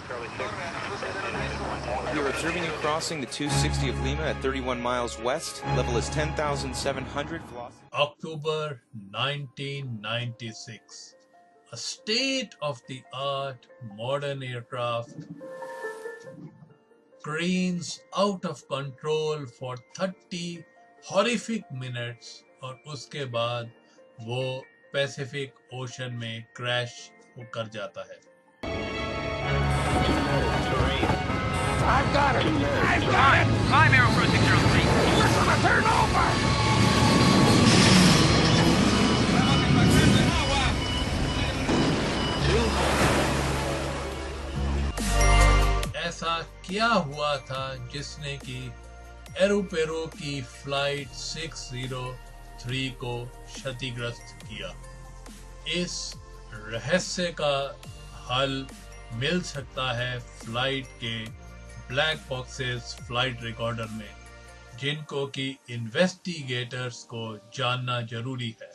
We are observing you crossing the 260 of Lima at 31 miles west. Level is 10,700. October 1996. A state-of-the-art modern aircraft cranes out of control for 30 horrific minutes और उसके बाद वो Pacific ocean में crash कर जाता है। I've got it! I've got it! Climb Aeroperu 603. We're gonna turn over! ऐसा क्या हुआ था जिसने कि एरोपेरो की फ्लाइट 603 को क्षतिग्रस्त किया? इस रहस्य का हल मिल सकता है फ्लाइट के ब्लैक बॉक्सेस फ्लाइट रिकॉर्डर में, जिनको कि इन्वेस्टिगेटर्स को जानना जरूरी है।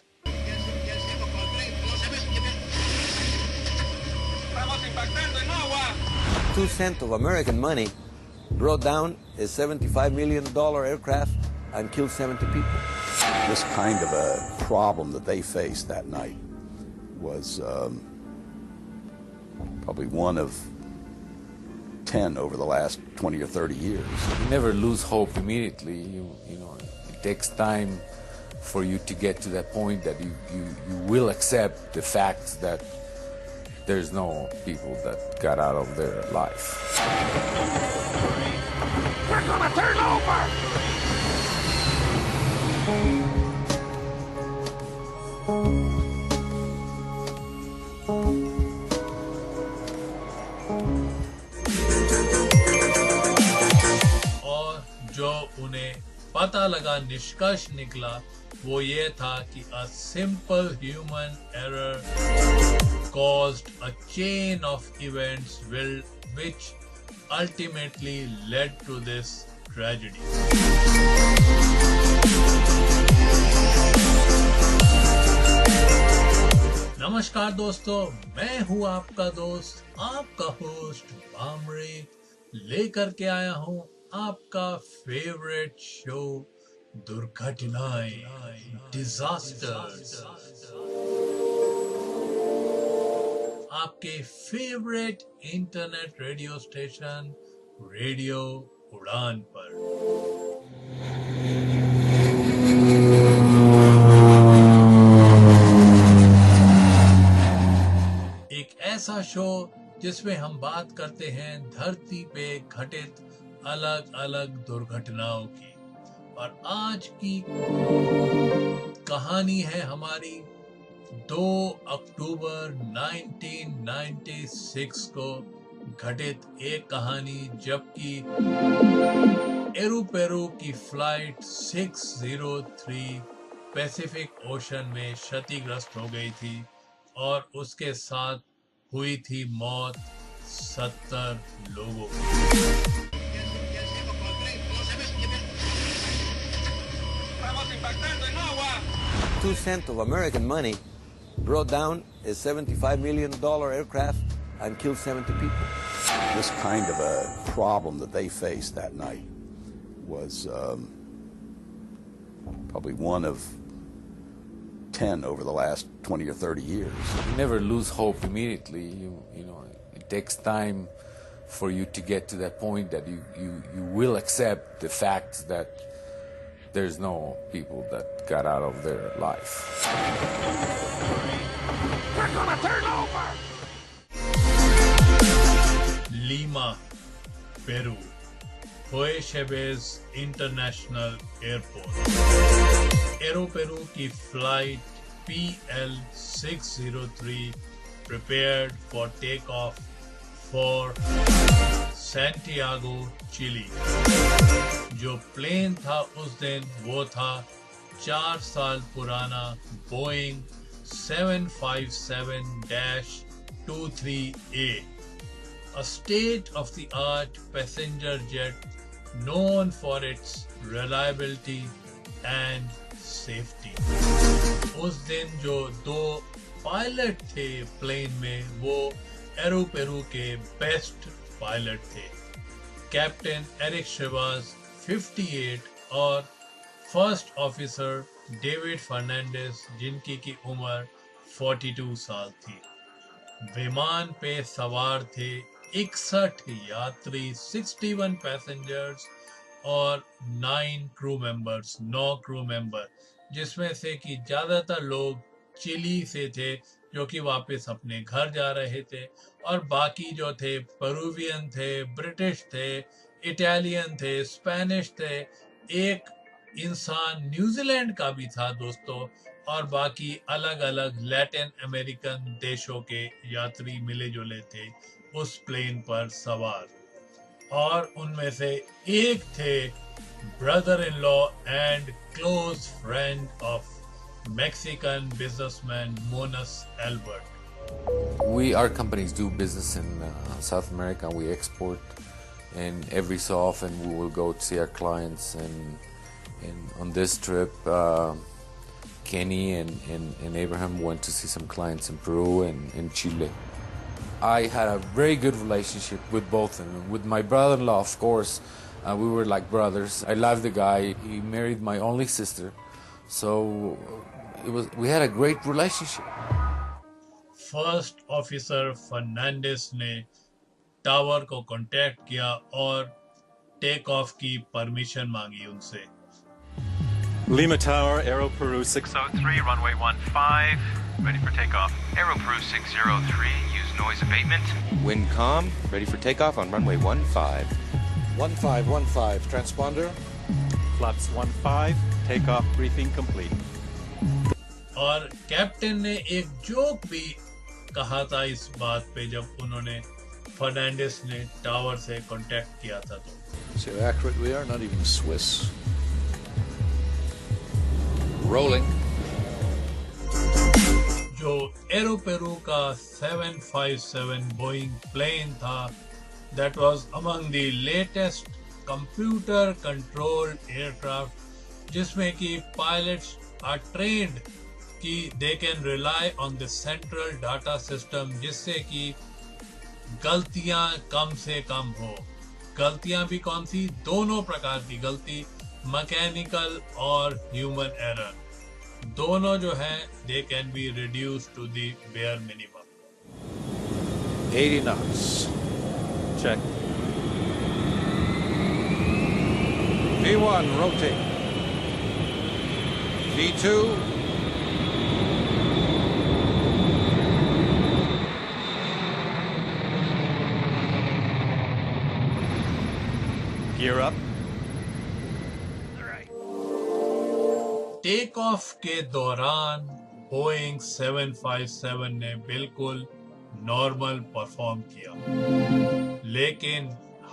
2 cents of American money brought down a $75 million aircraft and killed 70 people. This kind of a problem that they faced that night was probably one of 10 over the last 20 or 30 years. You never lose hope immediately. You know, it takes time for you to get to that point that you will accept the fact that there's no people that got out of their life. We're gonna turn over! और जो उन्हें पता लगा, निष्कर्ष निकला, वो ये था कि a simple human error caused a chain of events which ultimately led to this tragedy. नमस्कार दोस्तों, मैं हूँ आपका दोस्त, आपका होस्ट बामरे, लेकर के आया हूँ आपका फेवरेट शो दुर्घटनाएं, डिजास्टर्स, आपके favourite internet radio station radio उड़ान पर। एक ऐसा शो जिसमें हम बात करते हैं धरती पे घटित अलग अलग दुर्घटनाओं की। और आज की कहानी है हमारी 2 अक्टूबर 1996 को घटित एक कहानी, जबकि एरोपेरू की फ्लाइट 603 पैसिफिक ओशन में क्षतिग्रस्त हो गई थी और उसके साथ हुई थी मौत 70 लोगों की। 2 cents of American money brought down a $75 million aircraft and killed 70 people. This kind of a problem that they faced that night was probably one of 10 over the last 20 or 30 years. You never lose hope immediately. You know, it takes time for you to get to that point that you will accept the fact that there's no people that got out of their life. We're gonna turn over! Lima, Peru, होएशेबेज international airport. Aeroperu की flight PL 603 prepared for takeoff for Santiago, Chile. जो plane था उस दिन वो था 4 साल पुराना Boeing 757-23A, a state-of-the-art passenger jet known for its reliability and safety. उस दिन जो 2 पायलट थे प्लेन में, वो एरोपेरू के बेस्ट पायलट थे, कैप्टन एरिक शिवास 58 और फर्स्ट ऑफिसर डेविड फर्नांडिस जिनकी की उम्र 42 साल थी। विमान पे सवार थे 61 यात्री, 61 पैसेंजर्स और 9 क्रू मेंबर, जिसमें से कि ज्यादातर लोग चिली से थे जो कि वापस अपने घर जा रहे थे, और बाकी जो थे पेरुवियन थे, ब्रिटिश थे, इटालियन थे, स्पेनिश थे, एक इंसान न्यूजीलैंड का भी था दोस्तों, और बाकी अलग अलग लैटिन अमेरिकन देशों के यात्री मिले जुले थे उस प्लेन पर सवार। और उनमें से एक थे brother in law and close friend of Mexican businessman Monas Albert. Our companies do business in South America. We export, and every so often we will go to see our clients. And on this trip, Kenny and Abraham went to see some clients in Peru and in Chile. I had a very good relationship with both of them. With my brother-in-law, of course, we were like brothers. I love the guy. He married my only sister. So we had a great relationship. First officer Fernandes ने tower को contact किया और take off की permission मांगी उनसे। Lima Tower, Aeroperu 603, runway 15, ready for takeoff. Aeroperu 603, use noise abatement. Wind calm, ready for takeoff on runway 15. 1515, transponder. Flaps 15, takeoff briefing complete. और captain ने एक जोक भी कहा था इस बात पे जब उन्होंने फर्नांडिस ने टावर से कांटेक्ट किया था तो। See how accurate we are? Not even Swiss. Rolling. जो एरोपेरू का 757 बोइंग प्लेन था, that was among the latest computer controlled aircraft, जिसमें कि pilots are trained कि they can rely on the central data system, जिससे कि गलतियां कम से कम हो। गलतियां भी कौन सी? दोनों प्रकार की गलती, मैकेनिकल और ह्यूमन एरर, दोनों जो है they can be reduced to the bare minimum. 80 knots. Check. V1, rotate. V2. Gear up. Take off के दौरान बोइंग 757 ने बिल्कुल नॉर्मल परफॉर्म किया, लेकिन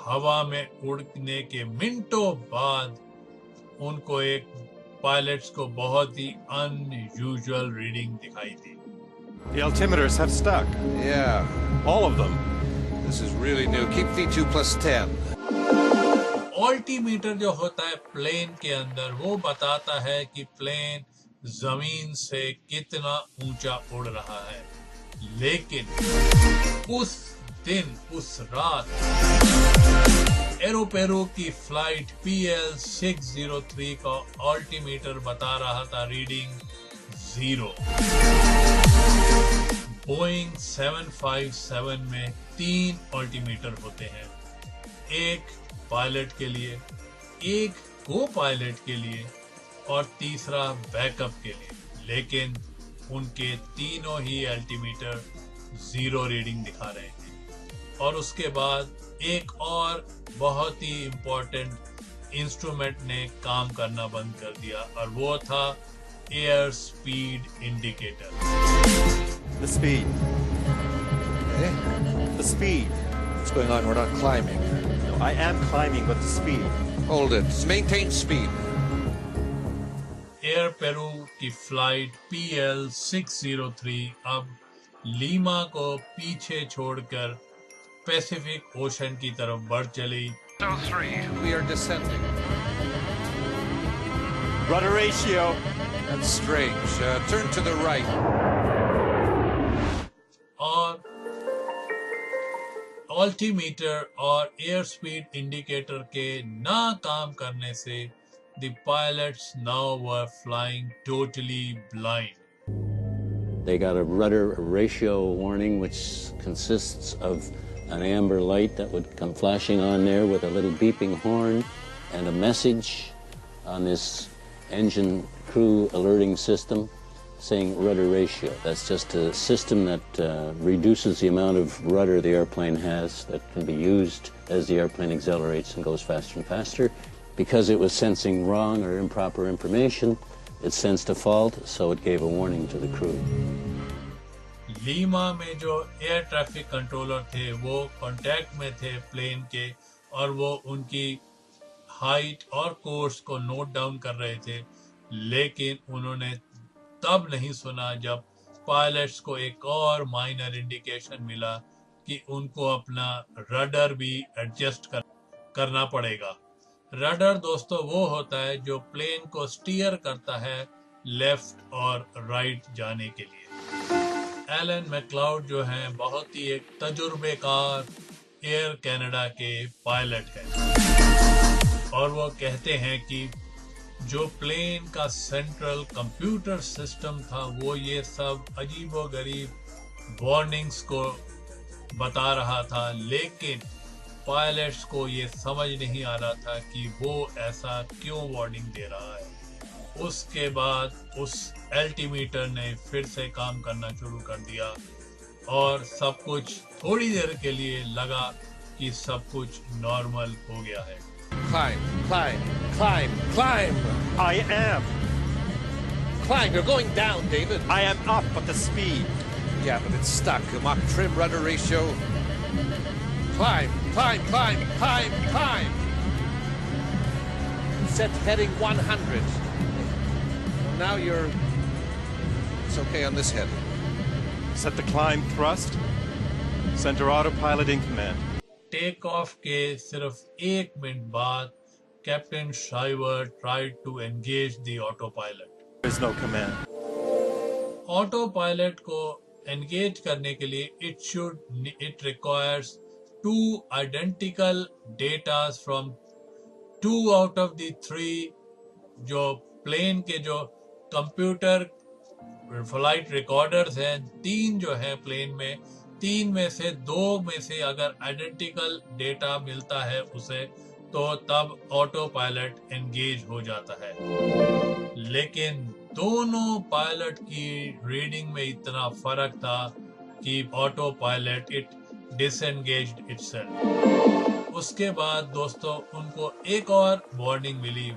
हवा में उड़ने के मिनटों बाद उनको एक पायलट्स को बहुत ही अनयूजुअल रीडिंग दिखाई दी। The altimeters have stuck. Yeah. All of them. This is really new. Keep V2 plus 10. Altimeter जो होता है प्लेन के अंदर, वो बताता है कि प्लेन जमीन से कितना ऊंचा उड़ रहा है, लेकिन उस दिन, उस रात एरोपेरू की फ्लाइट PL 603 का ऑल्टीमीटर बता रहा था रीडिंग 0। बोइंग 757 में 3 ऑल्टीमीटर होते हैं, एक पायलट के लिए, एक को पायलट के लिए और तीसरा बैकअप के लिए, लेकिन उनके तीनों ही अल्टीमीटर 0 रीडिंग दिखा रहे थे। और उसके बाद एक और बहुत ही इम्पोर्टेंट इंस्ट्रूमेंट ने काम करना बंद कर दिया, और वो था air speed indicator. The speed. Okay. The speed. What's going on? We're not climbing. No, I am climbing, but the speed. Hold it. Maintain speed. एयरपेरू की फ्लाइट PL 603 अब लीमा को पीछे छोड़कर पैसिफिक ओशन की तरफ बढ़ चली। 03, we are descending. Rudder ratio. That's strange. Turn to the right. और अल्टीमीटर और एयर स्पीड इंडिकेटर के ना काम करने से the pilots now were flying totally blind. They got a rudder ratio warning, which consists of an amber light that would come flashing on there with a little beeping horn and a message on this engine crew alerting system saying rudder ratio. That's just a system that reduces the amount of rudder the airplane has that can be used as the airplane accelerates and goes faster and faster. Because it was sensing wrong or improper information, it sensed a fault, so it gave a warning to the crew. Lima में जो air traffic controller थे वो contact में थे plane के और वो उनकी हाइट और कोर्स को नोट डाउन कर रहे थे, लेकिन उन्होंने तब नहीं सुना जब पायलट्स को एक और माइनर इंडिकेशन मिला कि उनको अपना रडर भी एडजस्ट करना पड़ेगा। रडर दोस्तों वो होता है जो प्लेन को स्टीयर करता है लेफ्ट और राइट जाने के लिए। एलन मैक्लाउड जो हैं बहुत ही एक तजुर्बेकार एयर कनाडा के पायलट हैं और वो कहते हैं कि जो प्लेन का सेंट्रल कंप्यूटर सिस्टम था वो ये सब अजीबोगरीब वार्निंग्स को बता रहा था, लेकिन पायलट्स को ये समझ नहीं आ रहा था कि वो ऐसा क्यों वार्निंग दे रहा है। उसके बाद उस एल्टीमीटर ने फिर से काम करना शुरू कर दिया और सब कुछ थोड़ी देर के लिए लगा कि सब कुछ नॉर्मल हो गया है। Climb, climb, climb, climb! I am. Climb, you're going down, David. I am up, but the speed. Yeah, but it's stuck. Mach trim rudder ratio. Climb, climb, climb, climb, climb! Set heading 100. Now you're... It's okay on this heading. Set the climb thrust. Center autopilot in command. Take off के सिर्फ 1 मिनट बाद captain शाइवर tried to engage the autopilot. There's no command. Autopilot को engage करने के लिए it requires 2 identical datas from 2 out of the 3 जो प्लेन के जो कंप्यूटर फ्लाइट रिकॉर्डर्स हैं, 3 जो है प्लेन में, 3 में से 2 में से अगर आइडेंटिकल डेटा मिलता है उसे तो तब ऑटो पायलट एंगेज हो जाता है। लेकिन दोनों पायलट की रीडिंग में इतना फर्क था कि auto pilot it disengaged itself. उसके बाद दोस्तों उनको एक और वार्निंग मिली।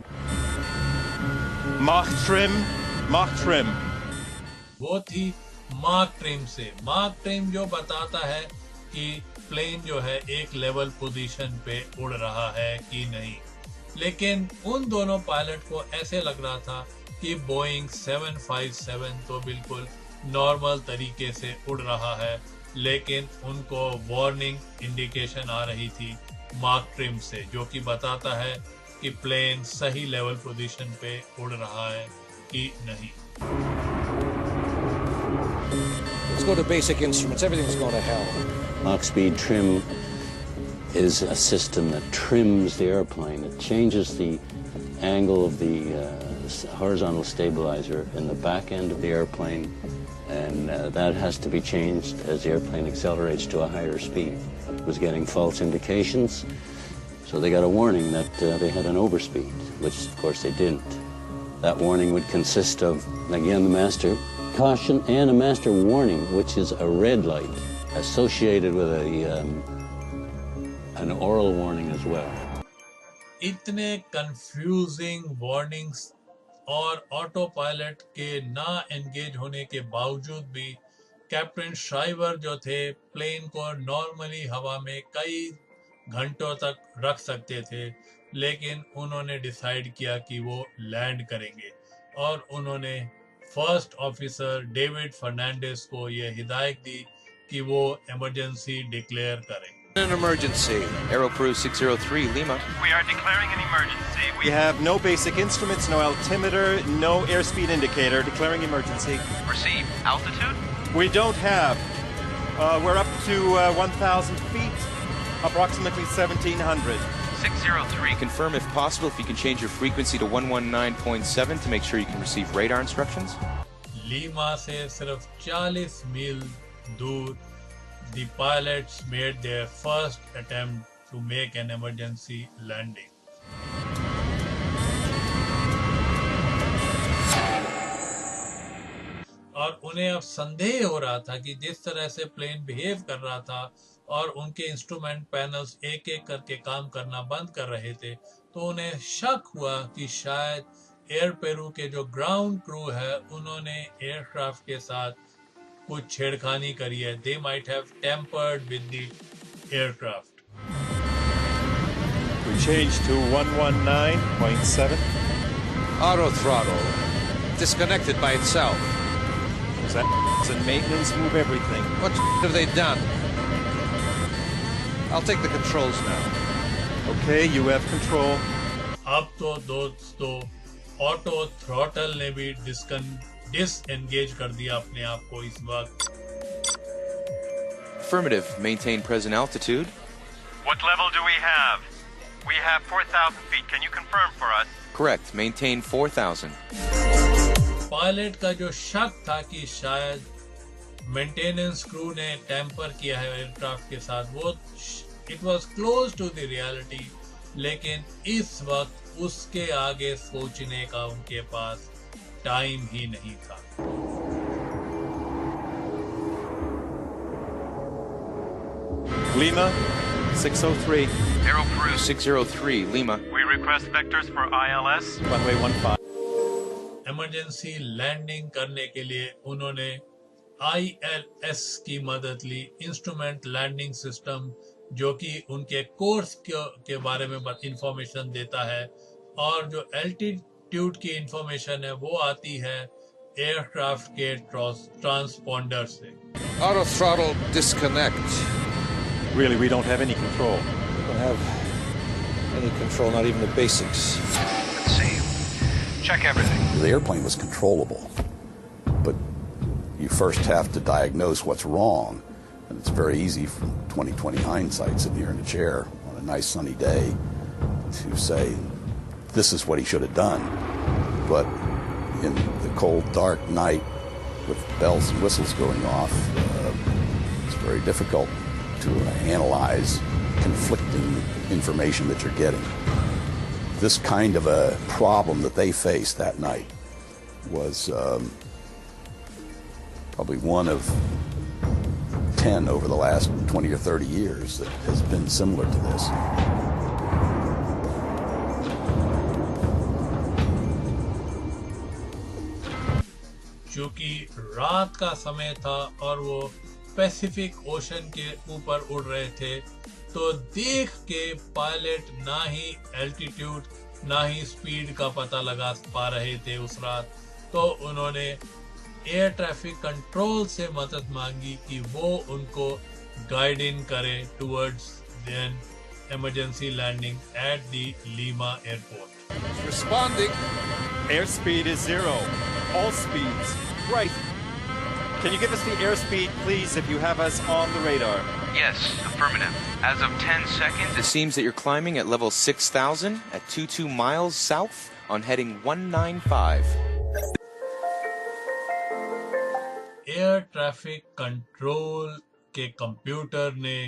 Mach trim, Mach trim. वो थी मार्क ट्रिम से। मार्क ट्रिम जो बताता है कि प्लेन जो है एक लेवल पोजीशन पे उड़ रहा है कि नहीं, लेकिन उन दोनों पायलट को ऐसे लग रहा था कि बोइंग 757 तो बिल्कुल नॉर्मल तरीके से उड़ रहा है, लेकिन उनको वार्निंग इंडिकेशन आ रही थी मार्क ट्रिम से जो कि बताता है कि प्लेन सही लेवल पोजीशन पे उड़ रहा है कि नहीं। Let's go to basic instruments. Everything's going to hell. Mach speed trim is a system that trims the airplane. It changes the angle of the horizontal stabilizer in the back end of the airplane, and that has to be changed as the airplane accelerates to a higher speed. It was getting false indications, so they got a warning that they had an overspeed, which of course they didn't. That warning would consist of, again, the master caution and a master warning, which is a red light associated with an oral warning as well. इतने confusing warnings और auto pilot के ना engage होने के बावजूद भी captain शाइवर जो थे प्लेन को नॉर्मली हवा में कई घंटों तक रख सकते थे, लेकिन उन्होंने डिसाइड किया कि वो लैंड करेंगे और उन्होंने फर्स्ट ऑफिसर डेविड फर्नांडिस को ये हिदायत दी कि वो इमरजेंसी डिक्लेयर करें। An emergency. Aeroperu 603, Lima. We are declaring an emergency. We have no basic instruments, no altimeter, no airspeed indicator. Declaring emergency. Receive. Altitude? We don't have. We're up to 1,000 feet. Approximately 1700. 603. Confirm if possible if you can change your frequency to 119.7 to make sure you can receive radar instructions. Lima से सिर्फ 40 मील दूर, the pilots made their first attempt to make an emergency landing. और उन्हें अब संदेह हो रहा था कि जिस तरह से प्लेन बिहेव कर रहा था और उनके इंस्ट्रूमेंट पैनल्स एक एक करके काम करना बंद कर रहे थे, तो उन्हें शक हुआ कि शायद एयरपेरू के जो ग्राउंड क्रू है उन्होंने एयरक्राफ्ट के साथ कुछ छेड़खानी करी है. They might have tampered with the aircraft. We changed to 119.7. Auto throttle. Disconnected by itself. That and maintenance move everything. What have they done? I'll take the controls now. Okay, you have control. अब तो दोस्तों auto throttle ने भी disengage कर दिया अपने आप को इस वक्त. Affirmative. Maintain present altitude. What level do we have? We have 4,000 feet. Can you confirm for us? Correct. Maintain 4,000. Pilot का जो शक था कि शायद मेंटेनेंस क्रू ने टैंपर किया है एयरक्राफ्ट के साथ, वो it was close to the reality, लेकिन इस वक्त उसके आगे सोचने का उनके पास टाइम ही नहीं था. Lima, 603. Aeroperu. 603, Lima. We request vectors for ILS. Runway 15. Emergency landing करने के लिए उन्होंने ILS की मदद ली, इंस्ट्रूमेंट लैंडिंग सिस्टम, जो कि उनके कोर्स के बारे में इंफॉर्मेशन देता है, और जो एल्टीट्यूड की इंफॉर्मेशन है वो आती है एयरक्राफ्ट के ट्रांसपॉन्डर से. Auto throttle disconnect. Really, we don't have any control. We don't have any control, not even the basics. Let's see. Check everything. The airplane was controllable, but you first have to diagnose what's wrong. And it's very easy from 20/20 hindsight, sitting here in a chair on a nice sunny day, to say, this is what he should have done. But in the cold, dark night, with bells and whistles going off, it's very difficult to analyze conflicting information that you're getting. This kind of a problem that they faced that night was probably one of 10 over the last 20 or 30 years that has been similar to this. क्योंकि रात का समय था और वो Pacific ocean के ऊपर उड़ रहे थे, तो देख के पायलट ना ही एल्टीट्यूड ना ही स्पीड का पता लगा पा रहे थे उस रात. तो उन्होंने एयर ट्रैफिक कंट्रोल से मदद मांगी कि वो उनको गाइड इन करे towards then emergency landing at the Lima airport. Responding. Airspeed is 0. All speeds. Right. Can you give us the airspeed, please, if you have us on the radar? Yes, affirmative. As of 10 seconds. It seems that you're climbing at level 6,000 at 22 miles south on heading 195. Air traffic control के computer ने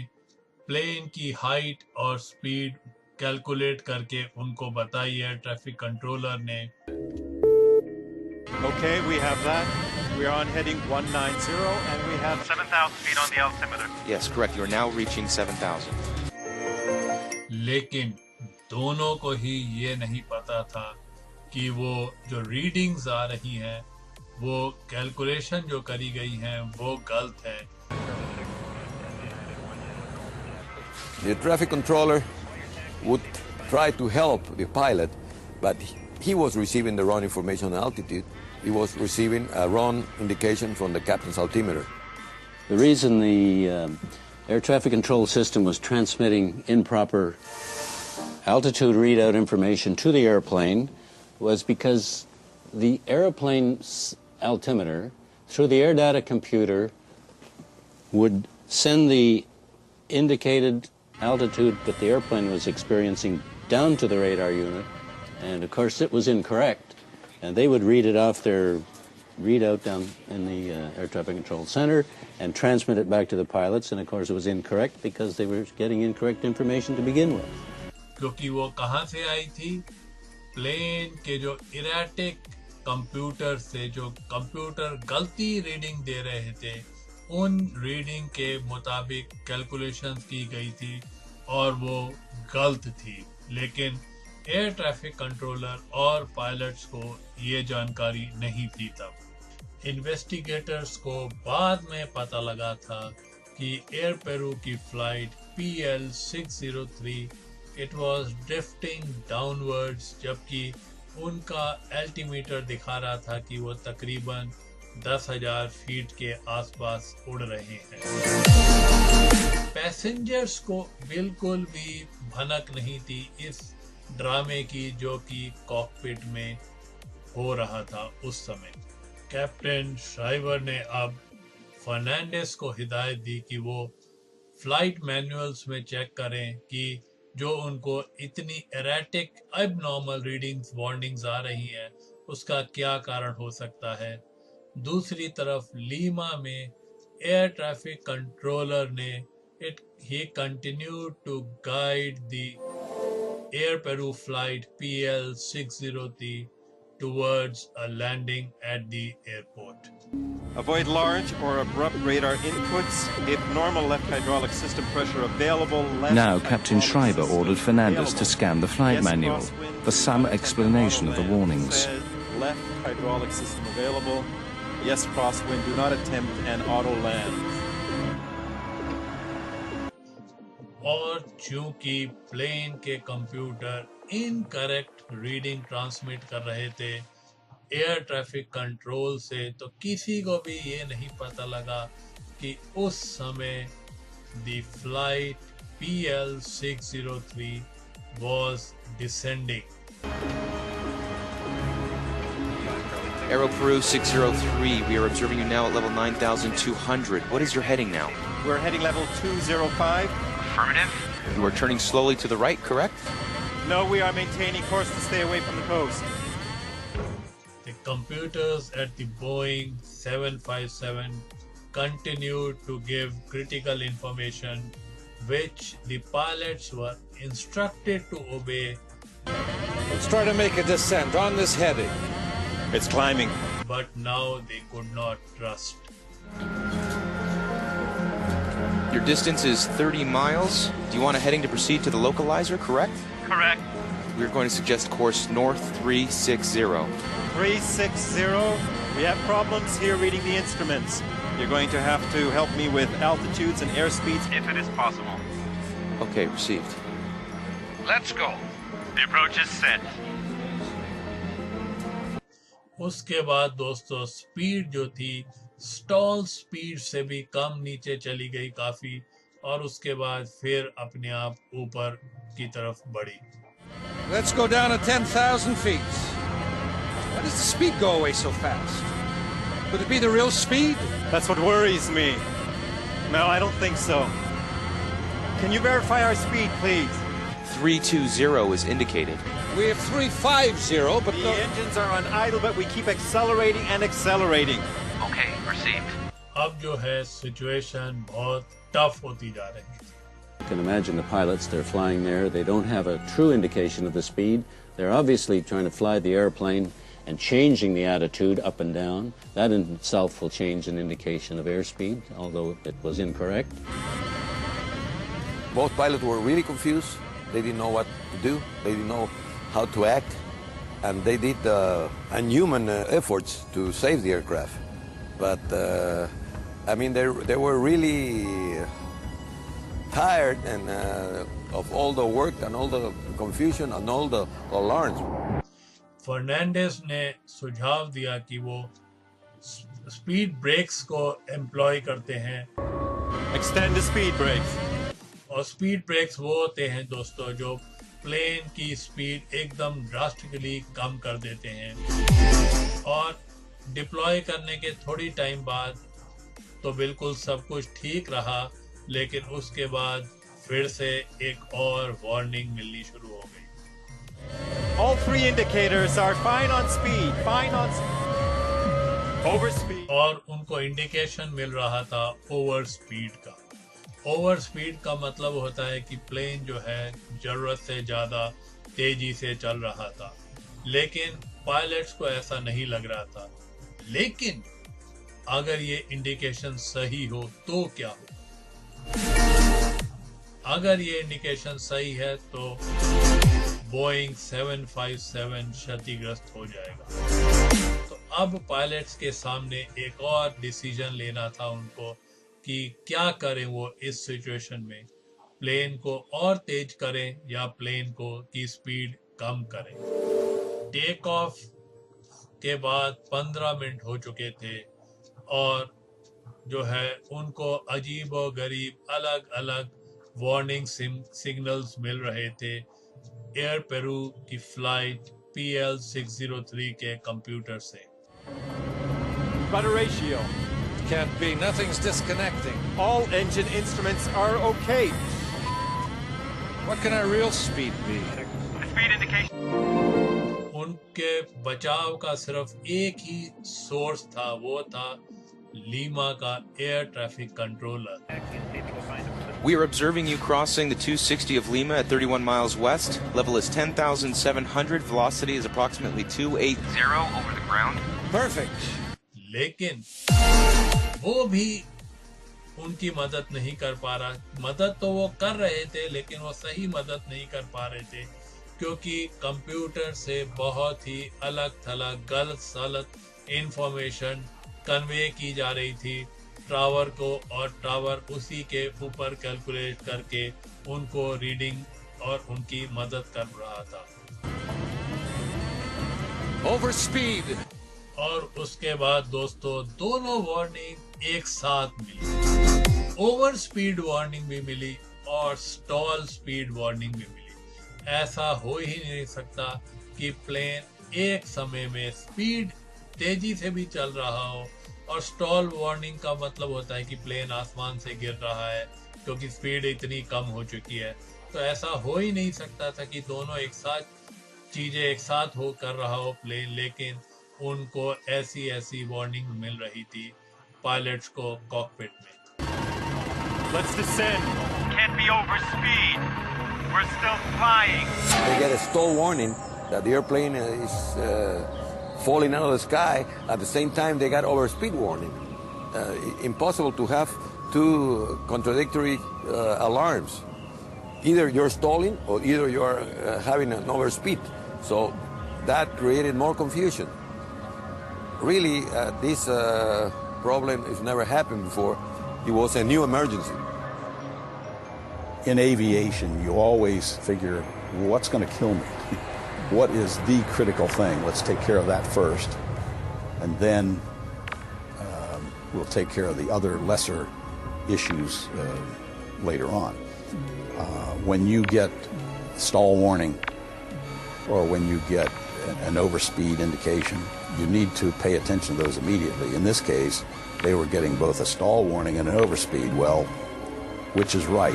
plane की height और speed calculate करके उनको बताई air traffic controller ने. Okay, we have that. We are on heading 190 and we have 7,000 feet on the altimeter. Yes, correct. You're now reaching 7,000. लेकिन दोनों को ही ये नहीं पता था कि वो जो रीडिंग्स आ रही हैं, वो कैलकुलेशन जो करी गई हैं वो गलत है. The traffic controller would try to help the pilot, but he was receiving the wrong information on altitude. He was receiving a wrong indication from the captain's altimeter. The reason the air traffic control system was transmitting improper altitude readout information to the airplane was because the airplane's altimeter, through the air data computer, would send the indicated altitude that the airplane was experiencing down to the radar unit, and of course it was incorrect, and they would read it off their readout down in the air traffic control center and transmit it back to the pilots, and of course it was incorrect because they were getting incorrect information to begin with. क्योंकि वो कहाँ से आई थी? Plane के जो erratic computer से जो computer गलती रीडिंग दे रहे थे, उन रीडिंग के मुताबिक कैलकुलेशंस की गई थी और वो गलत थी, लेकिन एयर ट्रैफिक कंट्रोलर और पायलट्स को ये जानकारी नहीं थी तब। इन्वेस्टिगेटर्स को बाद में पता लगा था कि एयरपेरू की flight PL603 it was drifting downwards, जबकि उनका एल्टीमीटर दिखा रहा था कि वो तकरीबन 10,000 फीट के आसपास उड़ रहे हैं। पैसेंजर्स को बिल्कुल भी भनक नहीं थी इस ड्रामे की जो कि कॉकपिट में हो रहा था उस समय। कैप्टन श्राइवर ने अब फर्नांडिस को हिदायत दी कि वो फ्लाइट मैनुअल्स में चेक करें कि जो उनको इतनी एरेटिक एबनॉर्मल रीडिंग्स वार्निंग्स आ रही हैं उसका क्या कारण हो सकता है। दूसरी तरफ लीमा में एयर ट्रैफिक कंट्रोलर ने he continued to guide the Aeroperu flight PL603 towards a landing at the airport. Avoid large or abrupt radar inputs. If normal left hydraulic system pressure available, now Captain Schreiber ordered Fernandez to scan the flight manual for some explanation of the warnings. Left hydraulic system available. Yes, crosswind. Do not attempt an auto land. और चूंकि plane के computer incorrect reading transmit कर रहे थे air traffic control से, तो किसी को भी ये नहीं पता लगा कि उस समय the flight PL603 was descending. Aeroperu 603, we are observing you now at level 9,200. What is your heading now? We're heading level 205. Affirmative. You are turning slowly to the right, correct? No, we are maintaining course to stay away from the coast. The computers at the Boeing 757 continued to give critical information which the pilots were instructed to obey. Let's try to make a descent on this heading. It's climbing. But now they could not trust. Your distance is 30 miles. Do you want a heading to proceed to the localizer, correct? Correct. We're going to suggest course north 360. 360. We have problems here reading the instruments. You're going to have to help me with altitudes and airspeeds. If it is possible. Okay, received. Let's go. The approach is set. उसके बाद दोस्तों speed जो थी stall speed से भी कम नीचे चली गई काफी, और उसके बाद फिर अपने आप ऊपर की तरफ बढ़ी। Let's go down to 10,000 feet. Why does the speed go away so fast? Could it be the real speed? That's what worries me. No, I don't think so. Can you verify our speed, please? 320 is indicated. We have 350, but the engines are on idle, but we keep accelerating and accelerating. Okay, received. अब जो है situation बहुत tough होती जा रही है। You can imagine the pilots, they're flying there, they don't have a true indication of the speed. They're obviously trying to fly the airplane and changing the attitude up and down. That in itself will change an indication of airspeed, although it was incorrect. Both pilots were really confused. They didn't know what to do. They didn't know how to act. And they did unhuman efforts to save the aircraft. But, I mean, they were really tired and of all the work and all the confusion and all the alarms. Fernandes ने सुझाव दिया कि वो speed breaks को employ करते हैं। Extend the speed brakes. और speed breaks वो होते हैं दोस्तों जो प्लेन की स्पीड एकदम ड्रास्टिकली कम कर देते हैं, और डिप्लॉय करने के थोड़ी टाइम बाद तो बिल्कुल सब कुछ ठीक रहा, लेकिन उसके बाद फिर से एक और वार्निंग मिलनी शुरू हो गई। All three indicators are fine on speed, fine on overspeed. और उनको इंडिकेशन मिल रहा था ओवर स्पीड का। ओवर स्पीड का मतलब होता है कि प्लेन जो है जरूरत से ज्यादा तेजी से चल रहा था, लेकिन पायलट्स को ऐसा नहीं लग रहा था। लेकिन अगर ये इंडिकेशन सही हो तो क्या हो? अगर ये इंडिकेशन सही है तो बोइंग 757 क्षतिग्रस्त हो जाएगा। तो अब पायलट्स के सामने एक और डिसीजन लेना था उनको कि क्या करें वो इस सिचुएशन में, प्लेन को और तेज करें या प्लेन को की स्पीड कम करें। टेक ऑफ के बाद 15 मिनट हो चुके थे और जो है उनको अजीब और गरीब अलग अलग वार्निंग सिग्नल्स मिल रहे थे एयरपेरू की फ्लाइट PL603 के कंप्यूटर से। Rudder ratio. Can't be. Nothing's disconnecting. All engine instruments are okay. What can our real speed be? The speed indication. उनके बचाव का सिर्फ एक ही सोर्स था, वो था लीमा का air traffic controller. We are observing you crossing the 260 of Lima at 31 miles west. Level is 10,700. Velocity is approximately 280 over the ground. Perfect. लेकिन वो भी उनकी मदद नहीं कर पा रहा। मदद तो वो कर रहे थे लेकिन वो सही मदद नहीं कर पा रहे थे, क्योंकि कंप्यूटर से बहुत ही अलग थलग गलत सलत इंफॉर्मेशन कन्वे की जा रही थी टावर को, और टावर उसी के ऊपर कैलकुलेट करके उनको रीडिंग और उनकी मदद कर रहा था। Over speed. और उसके बाद दोस्तों दोनों वार्निंग एक साथ मिली। ओवर स्पीड वार्निंग भी मिली और स्टॉल स्पीड वार्निंग भी मिली। ऐसा हो ही नहीं सकता कि प्लेन एक समय में स्पीड तेजी से भी चल रहा हो, और स्टॉल वार्निंग का मतलब होता है कि प्लेन आसमान से गिर रहा है क्योंकि स्पीड इतनी कम हो चुकी है। तो ऐसा हो ही नहीं सकता था कि दोनों एक साथ चीजें एक साथ हो कर रहा हो प्लेन, लेकिन उनको ऐसी ऐसी वार्निंग मिल रही थी पायलट्स को कॉकपिट में। Let's descend. Can't be over speed. We're still flying. They get a stall warning that the airplane is falling out of the sky. At the same time, they got overspeed warning. Impossible to have two contradictory alarms. Either you're stalling or either you're having an overspeed. So that created more confusion. Really, this problem has never happened before. It was a new emergency. In aviation, you always figure, what's going to kill me? What is the critical thing? Let's take care of that first, and then we'll take care of the other lesser issues later on. When you get stall warning or when you get an overspeed indication, you need to pay attention to those immediately. In this case, they were getting both a stall warning and an overspeed. Well, which is right?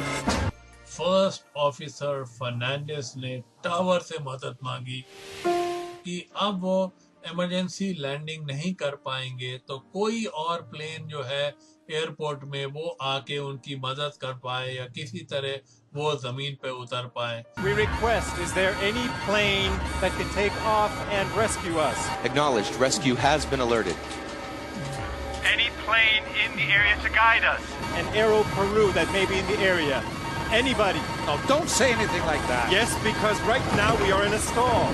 First officer Fernandes ने tower से मदद मांगी कि अब वो emergency landing नहीं कर पाएंगे तो कोई और प्लेन जो है एयरपोर्ट में वो आके उनकी मदद कर पाए या किसी तरह वो जमीन पे उतर पाए। We request, is there any plane that can take off and rescue us? Acknowledged. Rescue has been alerted. Any plane in the area to guide us? An Aeroperu that may be in the area. Anybody? Oh, don't say anything like that. Yes, because right now we are in a stall.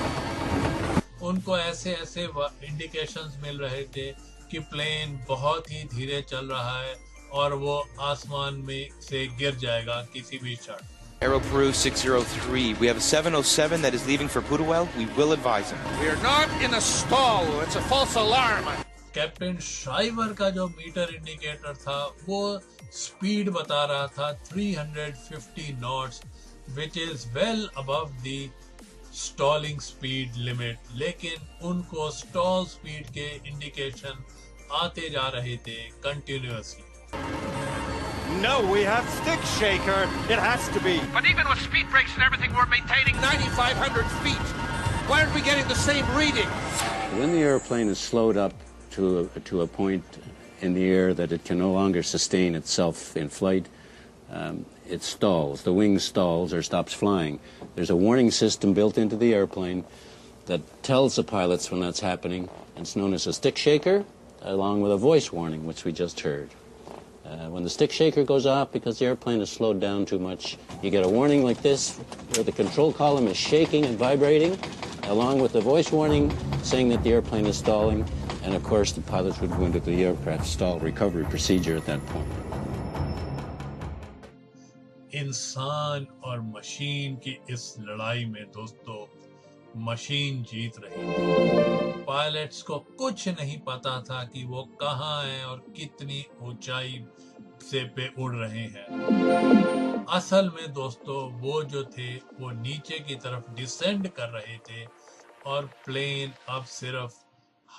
उनको ऐसे ऐसे indications मिल रहे थे कि plane बहुत ही धीरे चल रहा है और वो आसमान में से गिर जाएगा किसी भी क्षण। Aeroperu 603. We have a 707 that is leaving for Putuel. We will advise him. We are not in a stall. It's a false alarm. Captain श्राइवर का जो मीटर इंडिकेटर था वो स्पीड बता रहा था 350 knots, which is well above the stalling speed limit, लेकिन उनको स्टॉल स्पीड के इंडिकेशन आते जा रहे थे continuously. No, we have stick shaker. It has to be. But even with speed brakes and everything, we're maintaining 9,500 feet. Why aren't we getting the same reading? When the airplane is slowed up to a point in the air that it can no longer sustain itself in flight, it stalls. The wing stalls or stops flying. There's a warning system built into the airplane that tells the pilots when that's happening. It's known as a stick shaker, along with a voice warning, which we just heard. When the stick shaker goes off because the airplane is slowed down too much, you get a warning like this, where the control column is shaking and vibrating, along with the voice warning saying that the airplane is stalling, and of course the pilots would go into the aircraft stall recovery procedure at that point. इंसान और machine की इस लड़ाई में दोस्तों machine जीत रही थी। Pilots को कुछ नहीं पता था कि वो कहाँ हैं और कितनी ऊंचाई से पे उड़ रहे हैं। असल में दोस्तों वो जो थे वो नीचे की तरफ डिसेंड कर रहे थे और प्लेन अब सिर्फ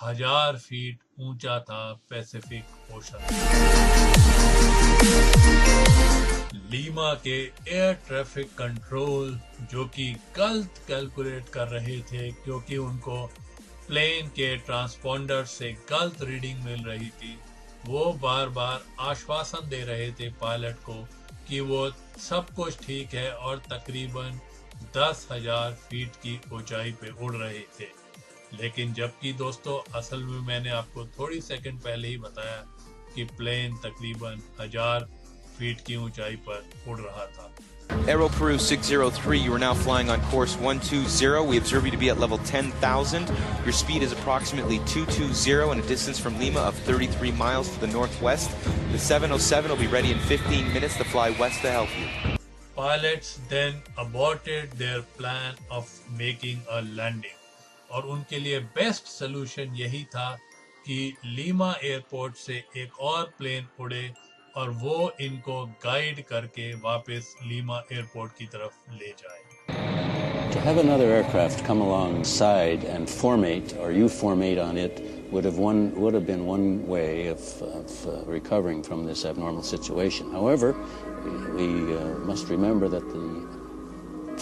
1000 फीट ऊंचा था पैसिफिक ओशन। लीमा के एयर ट्रैफिक कंट्रोल जो कि गलत कैलकुलेट कर रहे थे क्योंकि उनको प्लेन के ट्रांसपोंडर से गलत रीडिंग मिल रही थी, वो बार बार आश्वासन दे रहे थे पायलट को कि वो सब कुछ ठीक है और तकरीबन 10,000 फीट की ऊंचाई पे उड़ रहे थे। लेकिन जबकि दोस्तों असल में मैंने आपको थोड़ी सेकंड पहले ही बताया कि प्लेन तकरीबन 1000 फीट की ऊंचाई पर उड़ रहा था। Aeroperu 603, you are now flying on course 120. We observe you to be at level 10,000. Your speed is approximately 220 and a distance from Lima of 33 miles to the northwest. The 707 will be ready in 15 minutes to fly west to help you. Pilots then aborted their plan of making a landing. और उनके लिए best solution यही था कि Lima airport से एक और plane उड़े और वो इनको गाइड करके वापस लीमा एयरपोर्ट की तरफ ले जाए। To have another aircraft come alongside and formate, or you formate on it, would have been one way of recovering from this abnormal situation. However, we must remember that the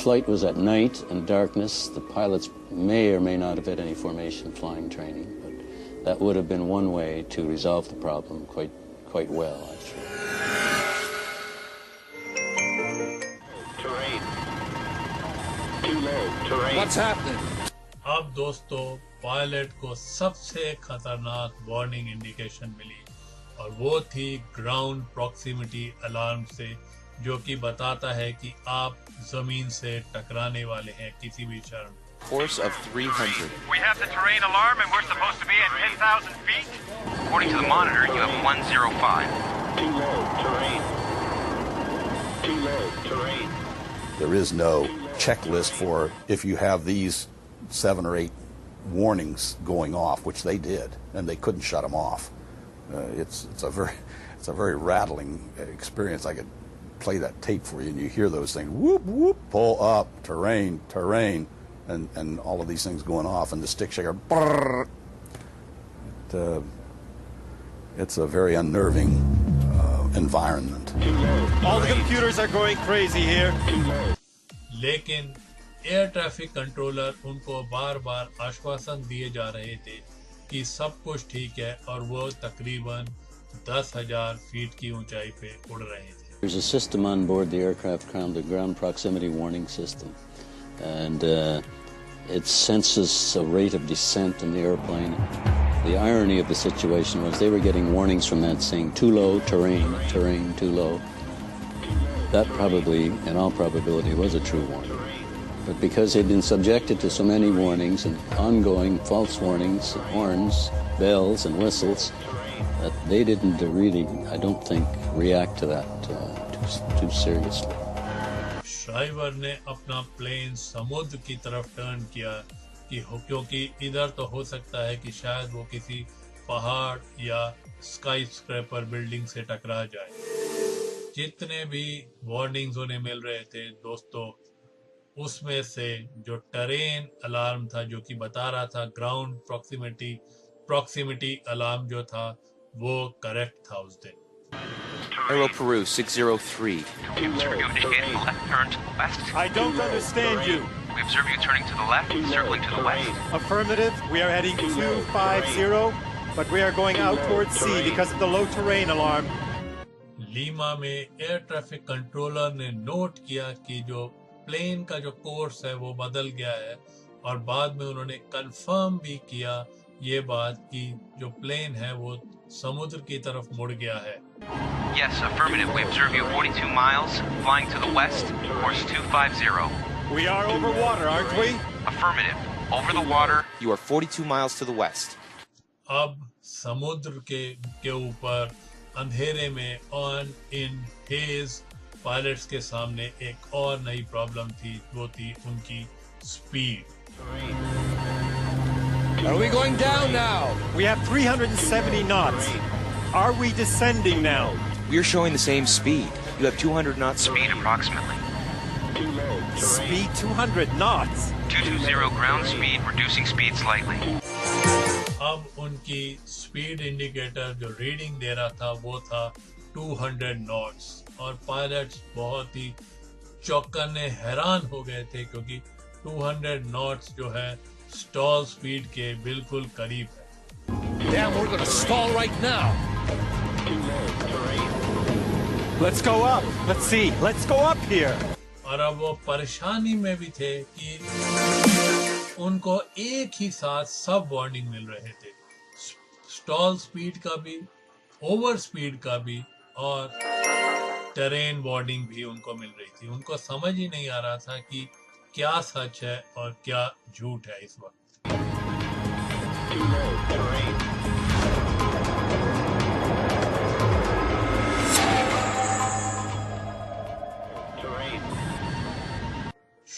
flight was at night and darkness. The pilots may or may not have had any formation flying training, but that would have been one way to resolve the problem quite well, actually. What's happening? अब दोस्तों pilot को सबसे खतरनाक warning indication मिली और वो थी ground proximity alarm से, जो कि बताता है कि आप जमीन से टकराने वाले हैं किसी भी क्षण। Course of 300. We have the terrain alarm and we're supposed to be at 10,000 feet. According to the monitor, you have 105. Too low, terrain. Too low, terrain. There is no checklist for if you have these 7 or 8 warnings going off, which they did, and they couldn't shut them off. It's a very rattling experience. I could play that tape for you, and you hear those things: whoop whoop, pull up, terrain, terrain, and all of these things going off, and the stick shaker. Brrr. It's a very unnerving environment. All the computers are going crazy here. लेकिन air traffic controller उनको बार बार आश्वासन दिए जा रहे थे कि सब कुछ ठीक है और वो तकरीबन 10,000 फीट की ऊंचाई पे उड़ रहे थे। There's a system on board the aircraft called the ground proximity warning system, and it senses a rate of descent in the airplane. The irony of the situation was they were getting warnings from that saying too low, terrain, terrain, too low. That probably, in all probability, was a true warning. But because they'd been subjected to so many warnings and ongoing false warnings, horns, bells, and whistles, that they didn't really, I don't think, react to that too seriously. Driver ने अपना plane समुद्र की तरफ turn किया क्योंकि इधर तो हो सकता है कि शायद वो किसी पहाड़ या स्काई स्क्रैपर बिल्डिंग से टकरा जाए। जितने भी वार्निंग्स उन्हें मिल रहे थे दोस्तों, उसमें से जो टेरेन अलार्म था जो कि बता रहा था ग्राउंड प्रॉक्सिमिटी अलार्म जो था वो करेक्ट था उस दिन। Aeroperu 603. We observe you initiating the left turn to the west. I don't understand you. We observe you turning to the left, circling to the west. Affirmative. We are heading 250, but we are going out towards sea because of the low terrain alarm. Lima में air traffic controller ने note किया कि जो plane का जो course है वो बदल गया है और बाद में उन्होंने कंफर्म भी किया ये बात कि जो प्लेन है वो समुद्र की तरफ मुड़ गया है. Yes, affirmative. We observe you 42 miles, flying to the west, course 250. We are over water, aren't we? Affirmative. Over the water. You are 42 miles to the west. अब समुद्र के ऊपर अंधेरे में ऑन इन हेज पायलट्स के सामने एक और नई प्रॉब्लम थी, वो थी उनकी speed. Are we going down now? We have 370 knots. Are we descending now? We are showing the same speed. You have 200 knots speed approximately. Speed 200 knots. 220 ground speed, reducing speed slightly. अब उनकी speed indicator जो reading दे रहा था वो था 200 knots और pilots बहुत ही चौंकने हैरान हो गए थे क्योंकि 200 नॉट्स जो है स्टॉल स्पीड के बिल्कुल करीब है. Damn, we're gonna stall right now. Let's go up. Let's see. Let's go up here. और अब वो परेशानी में भी थे कि उनको एक ही साथ सब वार्निंग मिल रहे थे, स्टॉल स्पीड का भी, ओवर स्पीड का भी और टेरेन वार्निंग भी उनको मिल रही थी. उनको समझ ही नहीं आ रहा था कि क्या सच है और क्या झूठ है इस वक्त.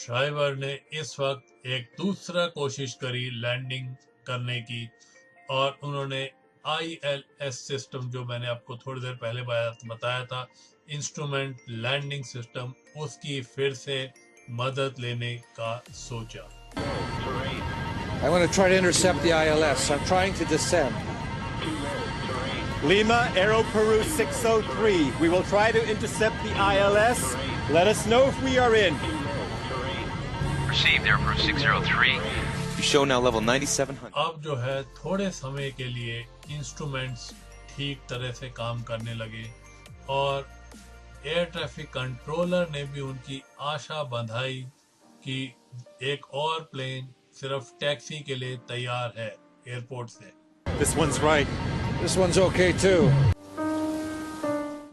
ड्राइवर ने इस वक्त एक दूसरा कोशिश करी लैंडिंग करने की और उन्होंने ILS सिस्टम जो मैंने आपको थोड़ी देर पहले बताया था, इंस्ट्रूमेंट लैंडिंग सिस्टम, उसकी फिर से मदद लेने का सोचा. I want to try to intercept the ILS. I'm trying to descend. Lima, Aeroperu 603. We will try to intercept the ILS. Let us know if we are in. Received, Aeroperu 603. You show now level 9700. अब जो है थोड़े समय के लिए instruments ठीक तरह से काम करने लगे और एयर ट्रैफिक कंट्रोलर ने भी उनकी आशा बंधाई कि एक और प्लेन सिर्फ टैक्सी के लिए तैयार है एयरपोर्ट से. This one's right. This one's okay too.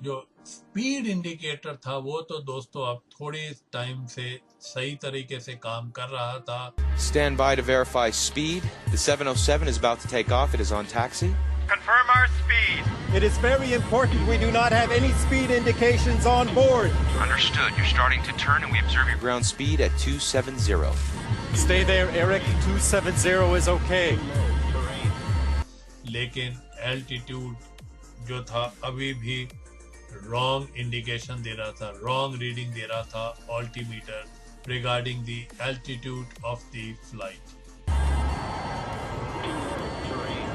जो स्पीड इंडिकेटर था वो तो दोस्तों अब थोड़े टाइम से सही तरीके से काम कर रहा था. Stand by to verify speed. The 707 is about to take off. It is on taxi. Confirm our speed. It is very important we do not have any speed indications on board. Understood. You're starting to turn and we observe your Ground speed at 270. Stay there, Eric. 270 is okay. लेकिन altitude जो था अभी भी wrong indication दे रहा था, wrong reading दे रहा था altimeter regarding the altitude of the flight.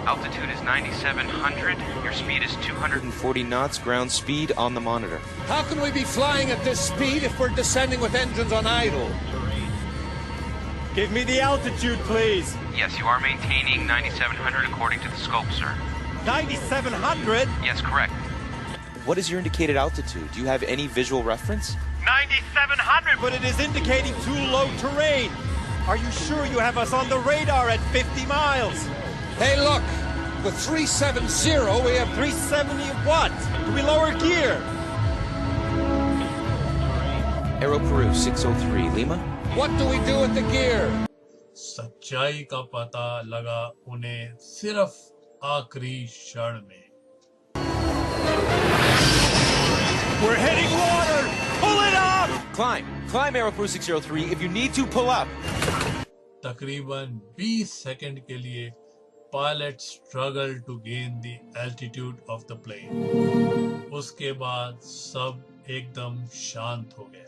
altitude is 9,700. Your speed is 240 knots. Ground speed on the monitor. How can we be flying at this speed if we're descending with engines on idle? Give me the altitude, please. Yes, you are maintaining 9,700 according to the scope, sir. 9,700? Yes, correct. What is your indicated altitude? Do you have any visual reference? 9,700, but it is indicating too low terrain. Are you sure you have us on the radar at 50 miles? Hey, look! With 370, we have 370 what? Do we lower gear? Aeroperu 603, Lima. What do we do with the gear? सच्चाई का पता लगा उन्हें सिर्फ आखिरी क्षण में. We're hitting water! Pull it up! Climb Aeroperu 603 if you need to pull up. तकरीबन 20 सेकंड के लिए pilot struggle to gain the altitude of the plane. उसके बाद सब एकदम शांत हो गया.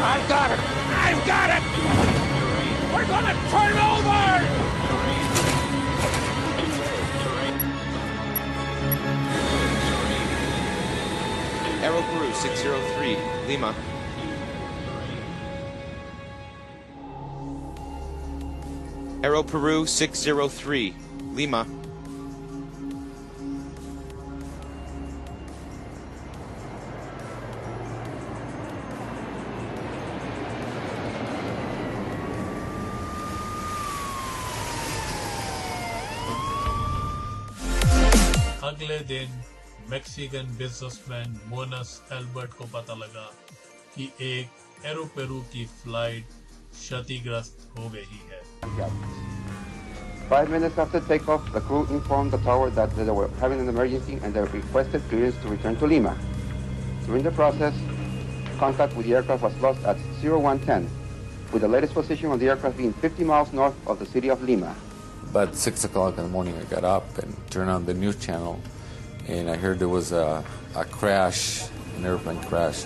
I've got it! I've got it! We're gonna turn over! 603, Lima. Aeroperu 603, Lima. अगले दिन मैक्सिकन बिजनेसमैन मोनस एल्बर्ट को पता लगा कि एक एरोपेरू की फ्लाइट क्षतिग्रस्त हो गई है। 5 minutes after takeoff, the crew informed the tower that they were having an emergency and they requested clearance to return to Lima. During the process, contact with the aircraft was lost at 0110, with the latest position of the aircraft being 50 miles north of the city of Lima. About 6 o'clock in the morning, I got up and turned on the news channel, and I heard there was a crash, an airplane crash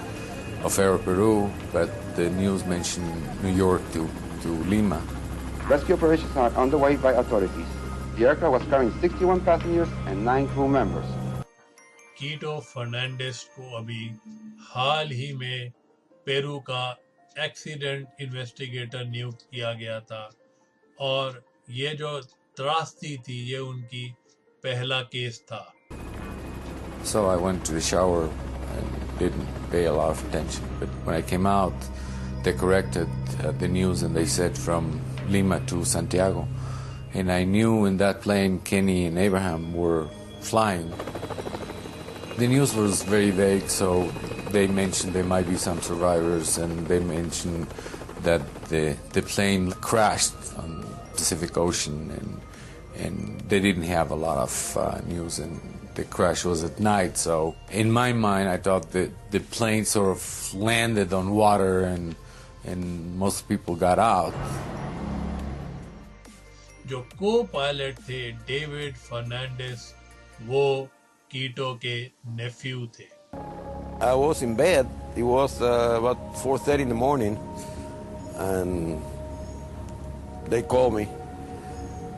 of Aeroperu, but the news mentioned New York to Lima. Rescue operations are underway by authorities. The aircraft was carrying 61 passengers and 9 crew members. कीटो फर्नांडिस को अभी हाल ही में Peru का accident investigator नियुक्त किया गया था और ये जो त्रासदी थी ये उनकी पहला केस था। So I went to the shower and didn't pay a lot of attention. But when I came out, they corrected the news and they said from Lima to Santiago. And I knew in that plane Kenny and Abraham were flying. The news was very vague, so they mentioned there might be some survivors, and they mentioned that the plane crashed on the Pacific Ocean, and they didn't have a lot of news, and the crash was at night. So in my mind, I thought that the plane sort of landed on water, and most people got out. जो co-pilot थे David Fernandes वो कीटो के नेफ्यू थे। I was in bed. It was about 4:30 in the morning, and they called me.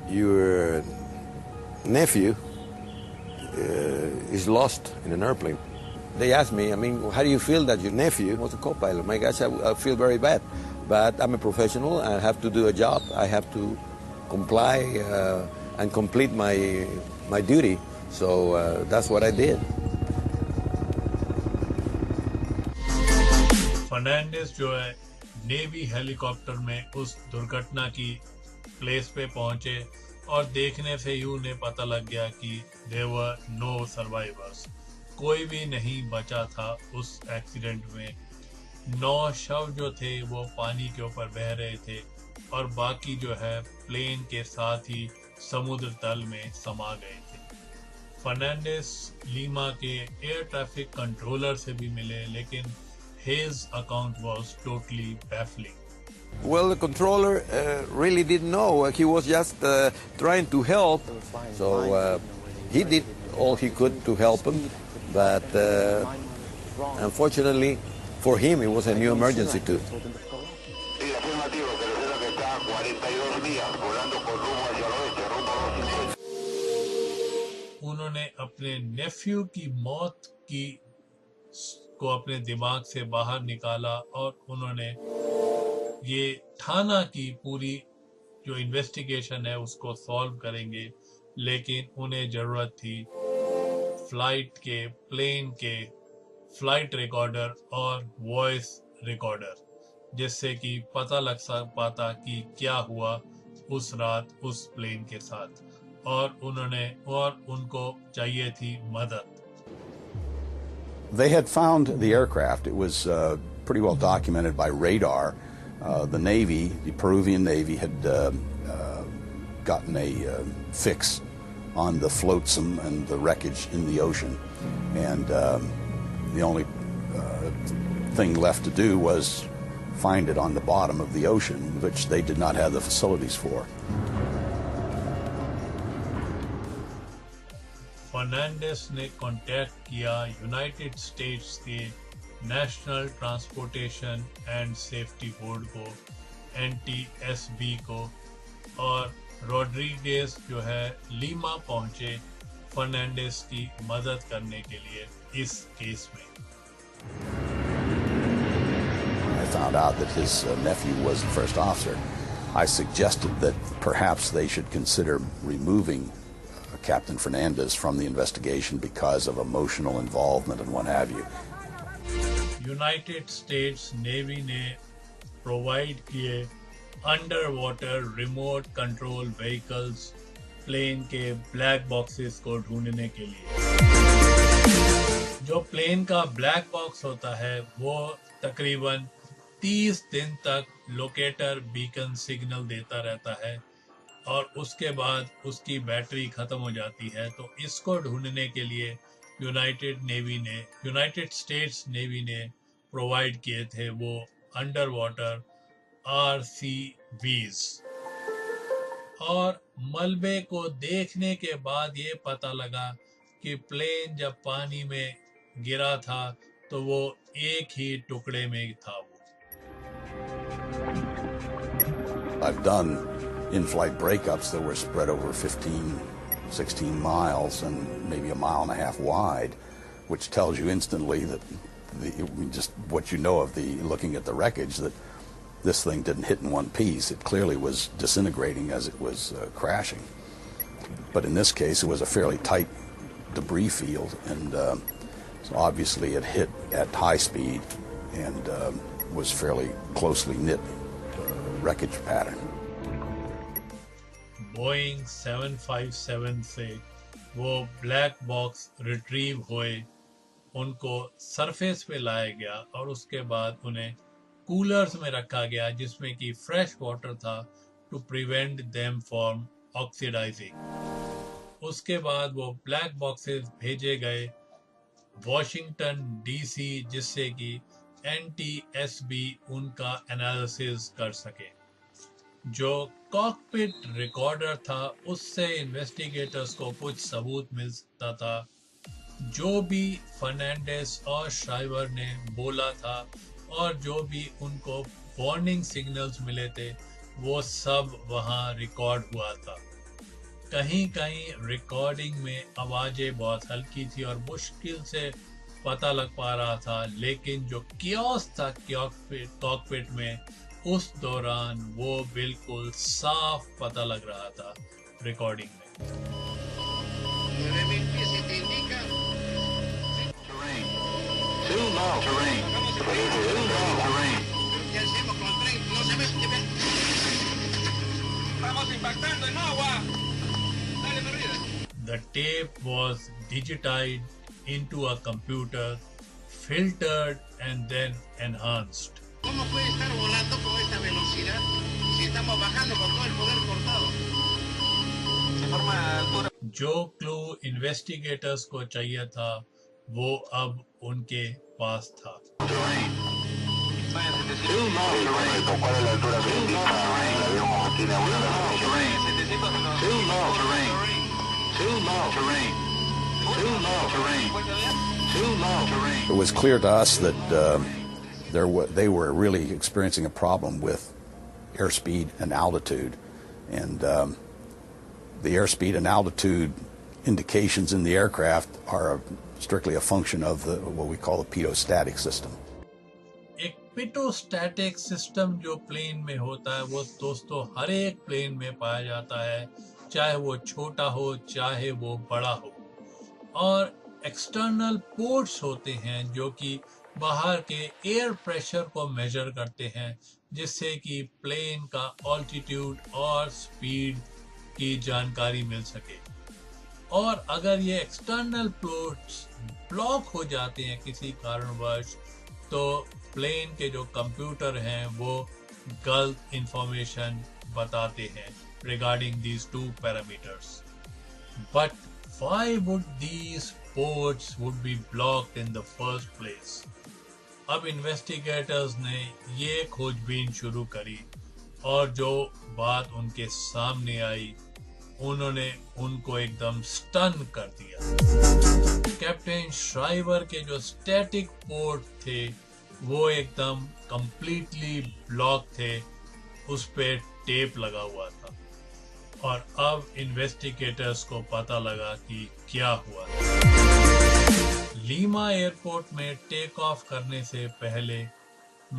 Your nephew is lost in an airplane. They asked me, how do you feel that your nephew was a co-pilot? My gosh, I feel very bad, but I'm a professional. I have to do a job. I have to comply and complete my duty. So that's what I did. Fernandes जो है navy helicopter में उस दुर्घटना की place पे पहुंचे और देखने से ही उन्हें पता लग गया कि there were no survivors. कोई भी नहीं बचा था उस एक्सीडेंट में। 9 शव जो थे वो पानी के ऊपर बह रहे थे और बाकी जो है प्लेन के साथ ही समुद्र तल में समा गए थे। फर्नांडिस लीमा के एयर ट्रैफिक कंट्रोलर से भी मिले, लेकिन his account was totally baffling. Well, the controller really didn't know. He was just trying to help. So he did all he could to help him. But unfortunately for him, it was a new emergency too. उन्होंने अपने नेफ्यू की मौत को अपने दिमाग से बाहर निकाला और उन्होंने ये ठाना कि पूरी जो इन्वेस्टिगेशन है उसको सॉल्व करेंगे, लेकिन उन्हें जरूरत थी प्लेन के फ्लाइट रिकॉर्डर और वॉइस रिकॉर्डर, जिससे कि पता लग पाता कि क्या हुआ उस रात उस प्लेन के साथ, और उनको चाहिए थी मदद। They had found the aircraft. It was pretty well documented by radar. The Navy, the Peruvian Navy, had gotten a fix on the flotsam and the wreckage in the ocean. And the only thing left to do was find it on the bottom of the ocean, which they did not have the facilities for. Fernandes ने contact किया United states के national transportation and safety board को, NTSB को, और Rodriguez जो है Lima पहुंचे फर्नांडिस की मदद करने के लिए इस केस में। I found out that his nephew was the first officer. I suggested that perhaps they should consider removing Captain Fernandez from the investigation because of emotional involvement and what have you. United States Navy ने provide किए under water remote control vehicles plane के black boxes को ढूंढने के लिए। जो plane का black box होता है वो तकरीबन 30 दिन तक लोकेटर बीकन सिग्नल देता रहता है और उसके बाद उसकी बैटरी खत्म हो जाती है। तो इसको ढूंढने के लिए यूनाइटेड स्टेट्स नेवी ने प्रोवाइड किए थे वो अंडर वाटर RCVs। और मलबे को देखने के बाद ये पता लगा कि प्लेन जब पानी में गिरा था तो वो एक ही टुकड़े में था। I've done in-flight breakups that were spread over 15, 16 miles and maybe a mile and a half wide, which tells you instantly that just what you know of looking at the wreckage, that this thing didn't hit in one piece. It clearly was disintegrating as it was crashing. But in this case, it was a fairly tight debris field, and so obviously it hit at high speed and was fairly closely knit wreckage pattern. Boeing 757 से वो black box retrieve हुए, उनको surface पे लाया गया और उसके बाद उन्हें कूलर्स में रखा गया जिसमें कि फ्रेश वाटर था to prevent them from oxidising. उसके बाद वो ब्लैक बॉक्सेस भेजे गए वॉशिंगटन DC जिससे कि NTSB उनका एनालिसिस कर सके। जो कॉकपिट रिकॉर्डर था उससे इन्वेस्टिगेटर्स को कुछ सबूत मिल सकता था। जो भी फर्नांडिस और श्राइवर ने बोला था और जो भी उनको वार्निंग सिग्नल्स मिले थे वो सब वहाँ रिकॉर्ड हुआ था। कहीं कहीं रिकॉर्डिंग में आवाजें बहुत हल्की थी और मुश्किल से पता लग पा रहा था, लेकिन जो कियोस था कॉकपिट में उस दौरान वो बिल्कुल साफ पता लग रहा था रिकॉर्डिंग में। The tape was digitized into a computer, filtered and then enhanced. ¿Cómo puede estar volando con esta velocidad si estamos bajando con todo el poder cortado? जो क्लू इन्वेस्टिगेटर्स को चाहिए था वो अब उनके पास था। It was clear to us that they were really experiencing a problem with airspeed and altitude, and the airspeed and altitude indications in the aircraft are strictly a function of what we call the pitot-static system. एक पिटोस्टैटिक system जो plane में होता है वो दोस्तों हर एक plane में पाया जाता है, चाहे वो छोटा हो चाहे वो बड़ा हो। और एक्सटर्नल पोर्ट्स होते हैं जो कि बाहर के एयर प्रेशर को मेजर करते हैं जिससे कि प्लेन का ऑल्टीट्यूड और स्पीड की जानकारी मिल सके। और अगर ये एक्सटर्नल पोर्ट्स ब्लॉक हो जाते हैं किसी कारणवश तो प्लेन के जो कंप्यूटर हैं वो गलत इंफॉर्मेशन बताते हैं regarding these two parameters. But why would these ports would be blocked in the first place? अब इन्वेस्टिगेटर्स ने ये खोजबीन शुरू करी और जो बात उनके सामने आई उन्होंने उनको एकदम स्टन कर दिया। कैप्टन श्राइवर के जो स्टैटिक पोर्ट थे वो एकदम कंप्लीटली ब्लॉक थे, उस पे टेप लगा हुआ था और अब इन्वेस्टिगेटर्स को पता लगा कि क्या हुआ। लीमा एयरपोर्ट में टेक ऑफ करने से पहले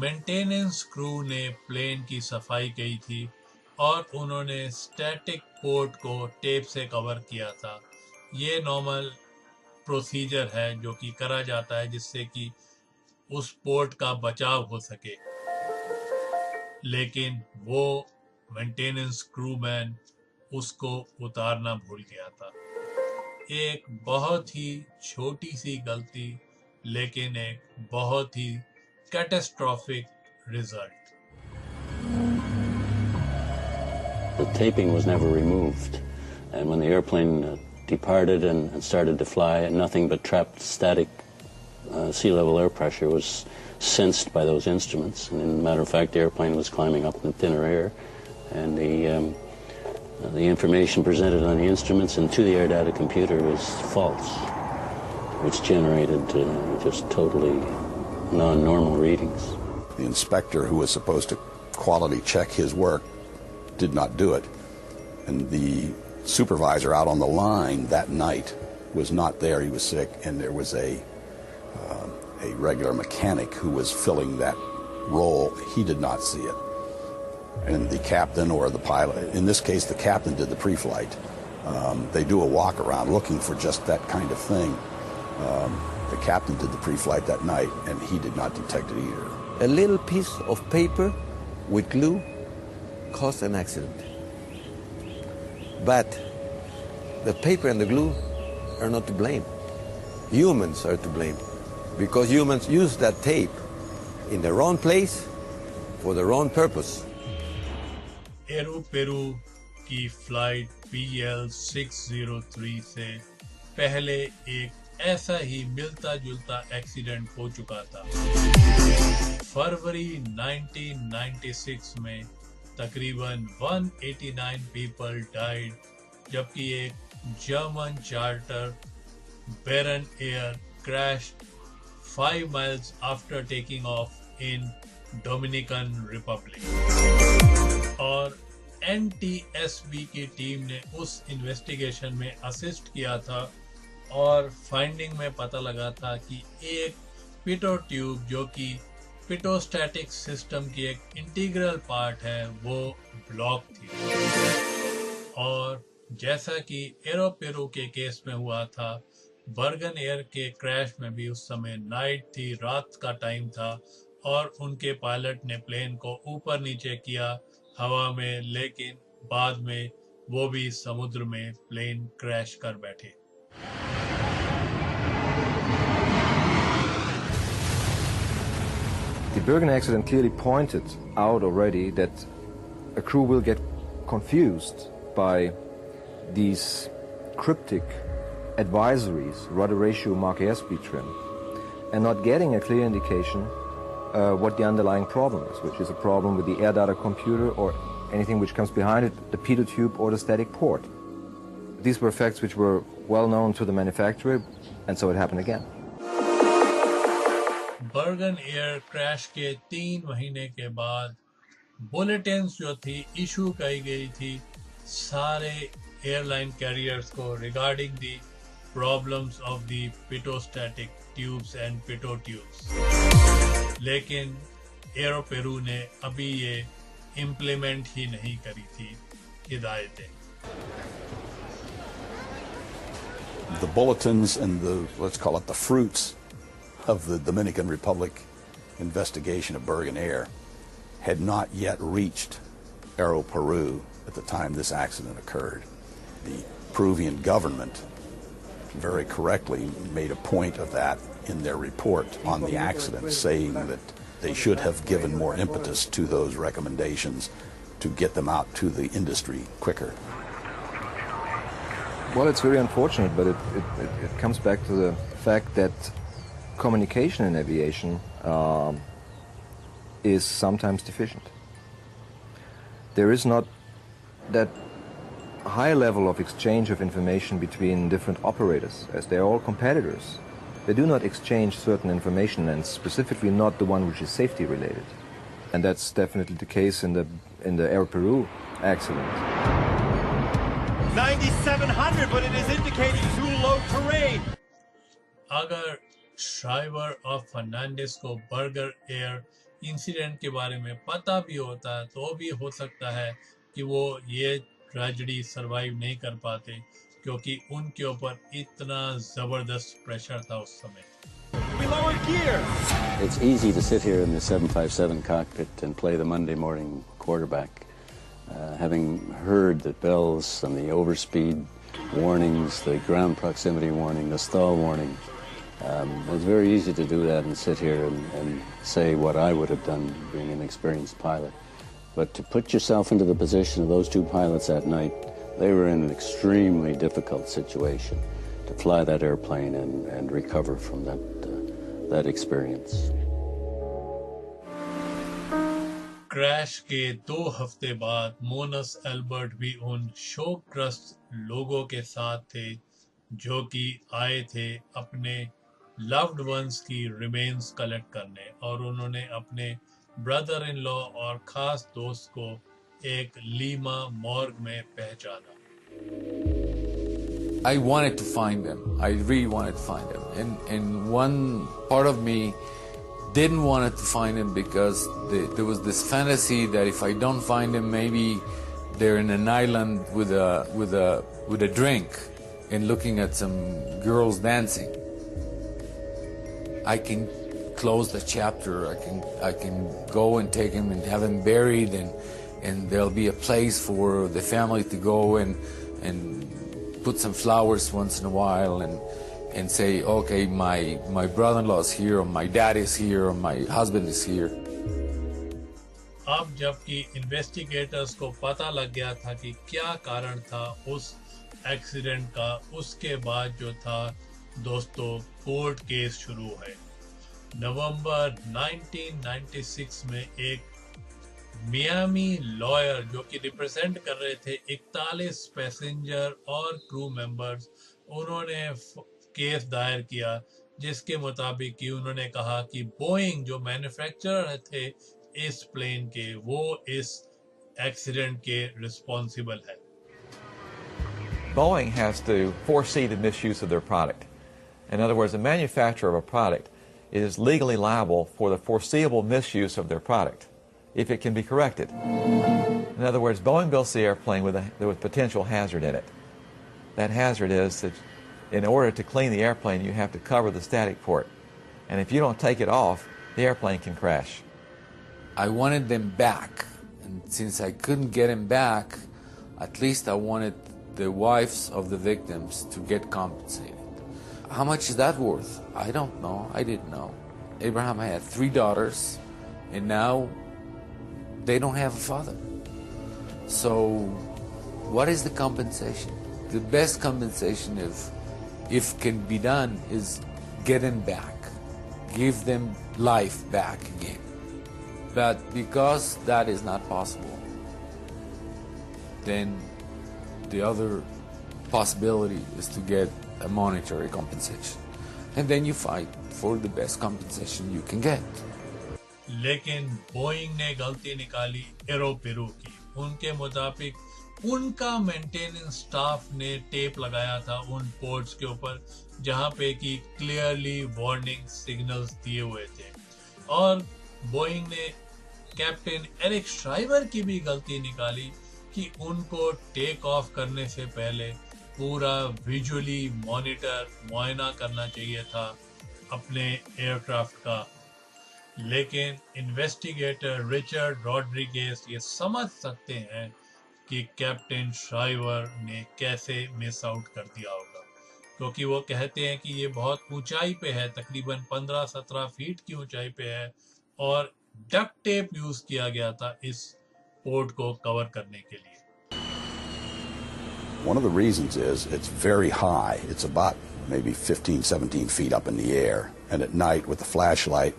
मेंटेनेंस क्रू ने प्लेन की सफाई की थी और उन्होंने स्टैटिक पोर्ट को टेप से कवर किया था। ये नॉर्मल प्रोसीजर है जो कि करा जाता है जिससे कि उस पोर्ट का बचाव हो सके, लेकिन वो मेंटेनेंस क्रूमैन उसको उतारना भूल गया था। एक बहुत ही छोटी सी गलती, लेकिन एक बहुत ही catastrophic result. The taping was never removed, and when the airplane departed and started to fly, nothing but trapped static sea level air pressure was sensed by those instruments. And as a matter of fact, the airplane was climbing up in thinner air, and the information presented on the instruments and to the air data computer was false, which generated just totally non-normal readings. The inspector who was supposed to quality check his work did not do it, and the supervisor out on the line that night was not there. He was sick, and there was a regular mechanic who was filling that role. He did not see it, and the captain or the pilot, in this case the captain, did the pre-flight. They do a walk around looking for just that kind of thing. The captain did the pre-flight that night, and he did not detect it either. A little piece of paper with glue caused an accident. But the paper and the glue are not to blame. Humans are to blame, because humans use that tape in the wrong place for the wrong purpose. एरोपेरू की flight PL603 से पहले एक ऐसा ही मिलता जुलता accident हो चुका था। फरवरी 1996 में तकरीबन 189 पीपल डाइड, जबकि एक German charter baron air crashed 5 miles after taking off in Dominican Republic. और NTSB की टीम ने उस इन्वेस्टिगेशन में असिस्ट किया था और फाइंडिंग में पता लगा था कि एक पिटो ट्यूब जो कि पिटोस्टैटिक सिस्टम की एक इंटीग्रल पार्ट है वो ब्लॉक थी। और जैसा कि एरोपेरू के केस में हुआ था, बर्गन एयर के क्रैश में भी उस समय नाइट थी, रात का टाइम था और उनके पायलट ने प्लेन को ऊपर नीचे किया हवा में, लेकिन बाद में वो भी समुद्र में प्लेन क्रैश कर बैठे। The Bergen accident clearly pointed out already that a crew will get confused by these cryptic advisories, rudder ratio, mark airspeed trim, and not getting a clear indication what the underlying problem is, which is a problem with the air data computer or anything which comes behind it, the pitot tube or the static port. These were facts which were well known to the manufacturer, and so it happened again. बर्गन air crash के 3 महीने के बाद bulletins जो थी issue की गई थी सारे एयरलाइन कैरियर्स को regarding the problems of the pitot static tubes and pitot tubes, लेकिन एरोपेरू ने अभी ये इम्प्लीमेंट ही नहीं करी थी हिदायतें। The bulletins and the, let's call it the fruits of the Dominican Republic investigation of Bergen Air had not yet reached Aeroperu at the time this accident occurred. The Peruvian government very correctly made a point of that in their report on the accident, saying that they should have given more impetus to those recommendations to get them out to the industry quicker. Well, it's very unfortunate, but it comes back to the fact that communication in aviation is sometimes deficient. There is not that high level of exchange of information between different operators, as they are all competitors. They do not exchange certain information, and specifically not the one which is safety related. And that's definitely the case in the Aeroperu accident. 9,700, but it is indicating too low terrain. अगर श्राइवर और फर्नांडिस को burger air incident के बारे में पता भी होता है तो भी हो सकता है कि वो ये ट्रेजेडी सरवाइव नहीं कर पाते क्योंकि उनके ऊपर इतना जबरदस्त प्रेशर था उस समय। It's easy to sit here in the 757 cockpit and play the Monday morning quarterback, having heard the bells and the overspeed warnings, the ground proximity warning, the stall warning. It's very easy to do that and sit here and say what I would have done being an experienced pilot. But to put yourself into the position of those two pilots that night, they were in an extremely difficult situation to fly that airplane and recover from that experience. Crash के 2 हफ्ते बाद Moonis Albert भी उन शोकग्रस्त लोगों के साथ थे जो कि आए थे अपने लव्ड वंस की रिमेन्स कलेक्ट करने और उन्होंने अपने ब्रदर इन लॉ और खास दोस्त को एक लीमा मॉर्ग में पहचाना। I wanted to find them. I really wanted to find them. And one part of me didn't want to find them because there was this fantasy that if I don't find them, maybe they're in an island with a drink and looking at some girls dancing. I can close the chapter. I can go and take them and have them buried, and there'll be a place for the family to go and put some flowers once in a while and say, okay, my brother-in-law's here, or my dad is here, or my husband is here. अब जबकि investigators को पता लग गया था कि क्या कारण था उस एक्सीडेंट का, उसके बाद जो था दोस्तों कोर्ट केस शुरू है। नवंबर 1996 में एक मियामी लॉयर जो कि रिप्रेजेंट कर रहे थे 41 पैसेंजर और क्रू मेंबर्स, उन्होंने केस दायर किया जिसके मुताबिक कि उन्होंने कहा कि बोइंग जो मैन्युफैक्चरर थे इस प्लेन के, वो इस एक्सीडेंट के रिस्पॉन्सिबल है। Boeing has to foresee the misuse of their product. In other words, the manufacturer of a product is legally liable for the foreseeable misuse of their product if it can be corrected. In other words, Boeing builds the airplane with a potential hazard in it. That hazard is that in order to clean the airplane, you have to cover the static port. And if you don't take it off, the airplane can crash. I wanted them back. And since I couldn't get them back, at least I wanted the wives of the victims to get compensated. How much is that worth? I don't know. I didn't know. Abraham had 3 daughters, and now they don't have a father. So what is the compensation? The best compensation, if can be done, is get them back. Give them life back again. But because that is not possible, then the other possibility is to get a monetary compensation. And then you fight for the best compensation you can get. लेकिन Boeing ने गलती निकाली एरोपेरू की। उनके मुताबिक उनका maintenance staff ने tape लगाया था उन पोर्ट्स के ऊपर जहां पे कि क्लियरली वार्निंग सिग्नल्स दिए हुए थे, और बोइंग ने कैप्टन एरिक श्राइवर की भी गलती निकाली कि उनको टेक ऑफ करने से पहले पूरा विजुअली मॉनिटर मुआयना करना चाहिए था अपने एयरक्राफ्ट का। लेकिन इन्वेस्टिगेटर रिचर्ड रॉड्रिगेज ये समझ सकते हैं कि कैप्टन श्राइवर ने कैसे मिस आउट कर दिया होगा, क्योंकि वो कहते हैं कि ये बहुत ऊंचाई पे है, तकरीबन 15-17 फीट की ऊंचाई पे है, और डक्ट टेप यूज किया गया था इस पोर्ट को कवर करने के लिए। One of the reasons is it's very high. It's about maybe 15-17 feet up in the air, and at night with the flashlight,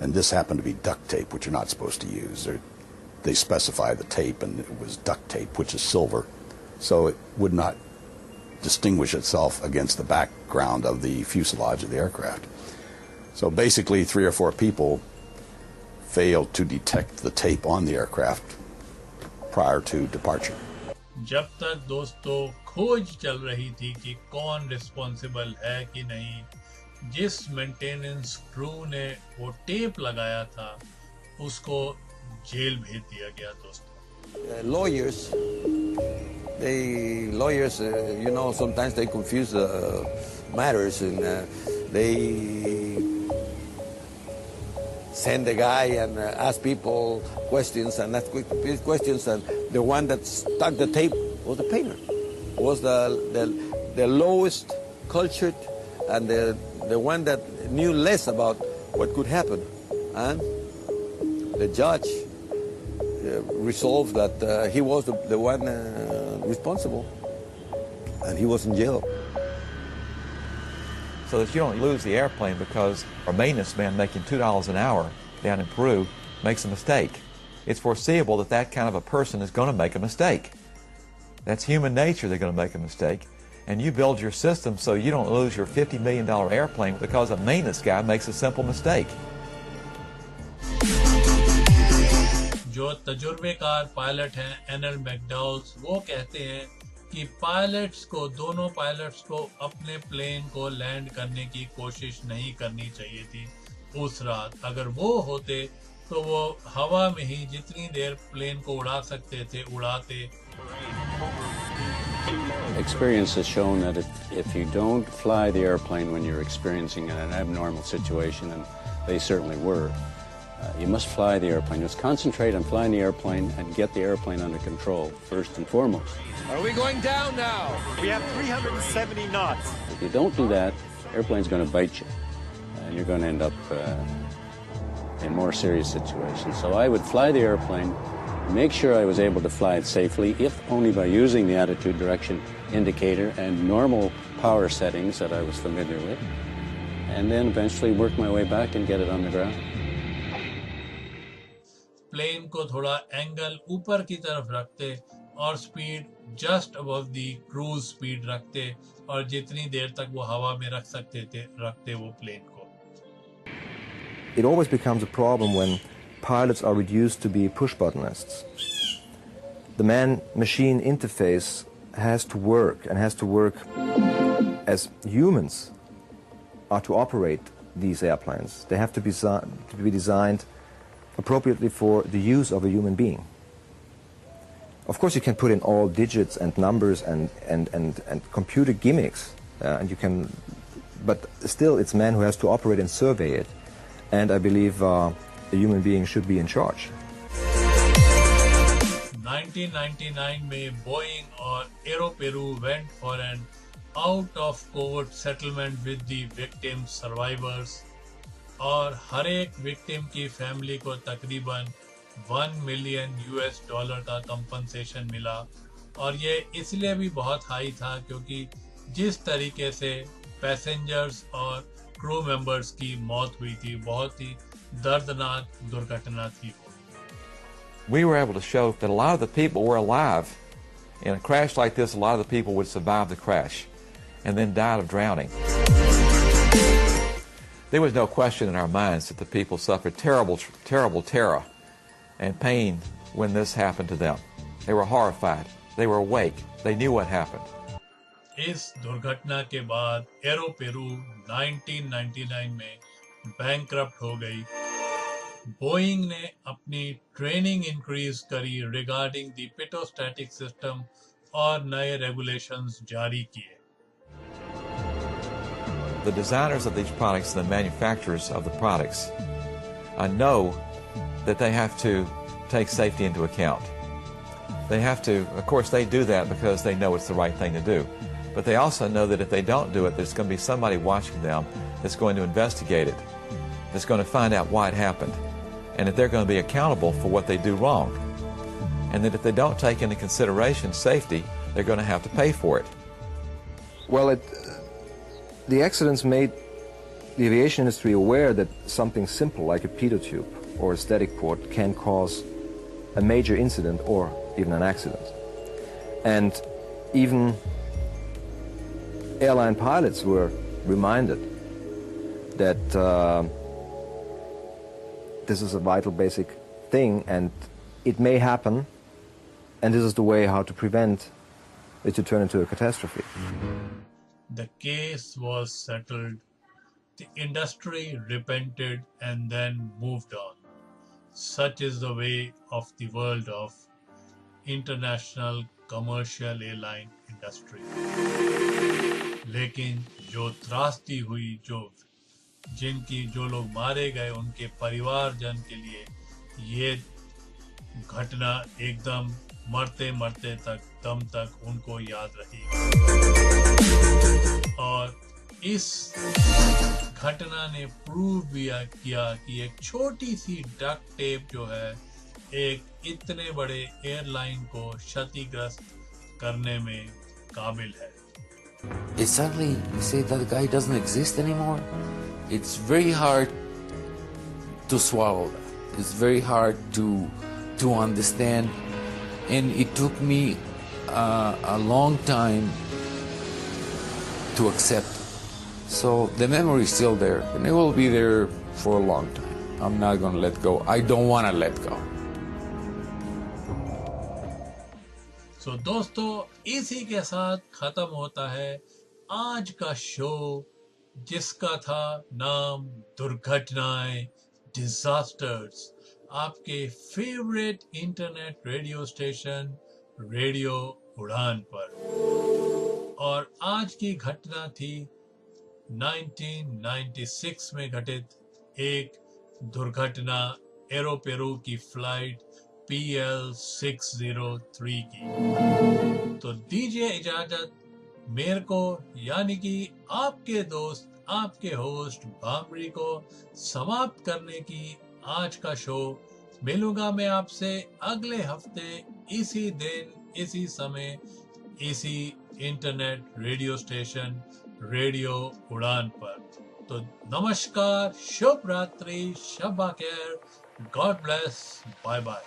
and this happened to be duct tape, which you're not supposed to use. They specify the tape, and it was duct tape, which is silver, so it would not distinguish itself against the background of the fuselage of the aircraft. So basically 3 or 4 people failed to detect the tape on the aircraft prior to departure. जब तक दोस्तों खोज चल रही थी कि कौन responsible है कि नहीं, जिस मेंटेनेंस क्रू ने वो टेप लगाया था उसको जेल भेज दिया गया दोस्तों। Lawyers, you know, sometimes they confuse matters, and they send a guy and ask people questions and ask questions, and the one that stuck the tape was the painter, was the lowest cultured and the one that knew less about what could happen. And the judge resolved that he was the one responsible, and he was in jail. So that you don't lose the airplane because a maintenance man making $2 an hour down in Peru makes a mistake. It's foreseeable that that kind of a person is going to make a mistake. That's human nature, they're going to make a mistake. And you build your system so you don't lose your $50 million airplane because a maintenance guy makes a simple mistake. जो तजुर्बेकार pilot हैं NL मैकडॉल्स, वो कहते हैं कि दोनों pilots को अपने plane को लैंड करने की कोशिश नहीं करनी चाहिए थी उस रात। अगर वो होते तो वो हवा में ही जितनी देर प्लेन को उड़ा सकते थे उड़ाते। Experience has shown that if you don't fly the airplane when you're experiencing an abnormal situation, and they certainly were, you must fly the airplane. Just concentrate on flying the airplane and get the airplane under control, first and foremost. Are we going down now? We have 370 knots. If you don't do that, the airplane's going to bite you, and you're going to end up in more serious situations. So I would fly the airplane, make sure I was able to fly it safely, if only by using the attitude direction indicator and normal power settings that I was familiar with, and then eventually work my way back and get it on the ground. Plane को थोड़ा angle ऊपर की तरफ रखते और speed just above the cruise speed रखते और जितनी देर तक वो हवा में रखते वो प्लेन को। It always becomes a problem when pilots are reduced to be push-buttonists. The man-machine interface has to work, and has to work as humans are to operate these airplanes. They have to be designed appropriately for the use of a human being. Of course, you can put in all digits and numbers and computer gimmicks, and you can, but still, it's man who has to operate and survey it. And I believe a human being should be in charge. 1999 में Boeing और Aeroperu went for an out-of-court settlement with the victim survivors, और हर एक victim की family को तकरीबन $1 million का compensation मिला। और ये इसलिए भी बहुत हाई था क्योंकि जिस तरीके से पैसेंजर्स और क्रू मेंबर्स की मौत हुई थी, बहुत ही दर्दनाक दुर्घटना थी। We were able to show that a lot of the people were alive. In a crash like this, a lot of the people would survive the crash and then died of drowning. There was no question in our minds that the people suffered terrible, terrible terror and pain when this happened to them. They were horrified. They were awake. They knew what happened. इस दुर्घटना के बाद एरोपेरू 1999 में bankrupt हो गई। Boeing ने अपनी training increase करी रिगार्डिंग द पिटोस्टैटिक सिस्टम और नए रेगुलेशंस जारी किए। The designers of these products and the manufacturers of the products, I know that they have to take safety into account. They have to, of course, they do that because they know it's the right thing to do. But they also know that if they don't do it, there's going to be somebody watching them that's going to investigate it, that's going to find out why it happened, and that they're going to be accountable for what they do wrong. And that if they don't take into consideration safety, they're going to have to pay for it. Well, the accidents made the aviation industry aware that something simple like a pitot tube or a static port can cause a major incident or even an accident. And even airline pilots were reminded that this is a vital basic thing and it may happen, and this is the way how to prevent it to turn into a catastrophe. The case was settled The industry repented and then moved on. Such is the way of the world of international commercial airline industry. लेकिन जो त्रासदी हुई, जो लोग मारे गए, उनके परिवारजन के लिए ये घटना एकदम मरते मरते तक दम तक उनको याद रहेगी। और इस घटना ने प्रूव भी किया कि एक छोटी सी डक्ट टेप जो है एक इतने बड़े एयरलाइन को क्षतिग्रस्त करने में काबिल है। Suddenly you say that guy doesn't exist anymore. It's very hard to swallow that. It's very hard to understand, and it took me a long time to accept it. So the memory is still there, and it will be there for a long time. I'm not going to let go. I don't want to let go. So दोस्तों, इसी के साथ खत्म होता है आज का show, जिसका था नाम दुर्घटनाएं, डिजास्टर्स, आपके favourite internet radio station radio उड़ान पर। और आज की घटना थी 1996 में घटित एक दुर्घटना, एरोपेरू की फ्लाइट PL603 की। तो दीजिए इजाजत मेरे को, यानी कि आपके दोस्त, आपके होस्ट भामरी को समाप्त करने की आज का शो। मिलूंगा मैं आपसे अगले हफ्ते इसी दिन, इसी समय, इसी इंटरनेट रेडियो स्टेशन रेडियो उड़ान पर। तो नमस्कार, शुभ रात्रि, शब बखैर, गॉड ब्लेस, बाय बाय।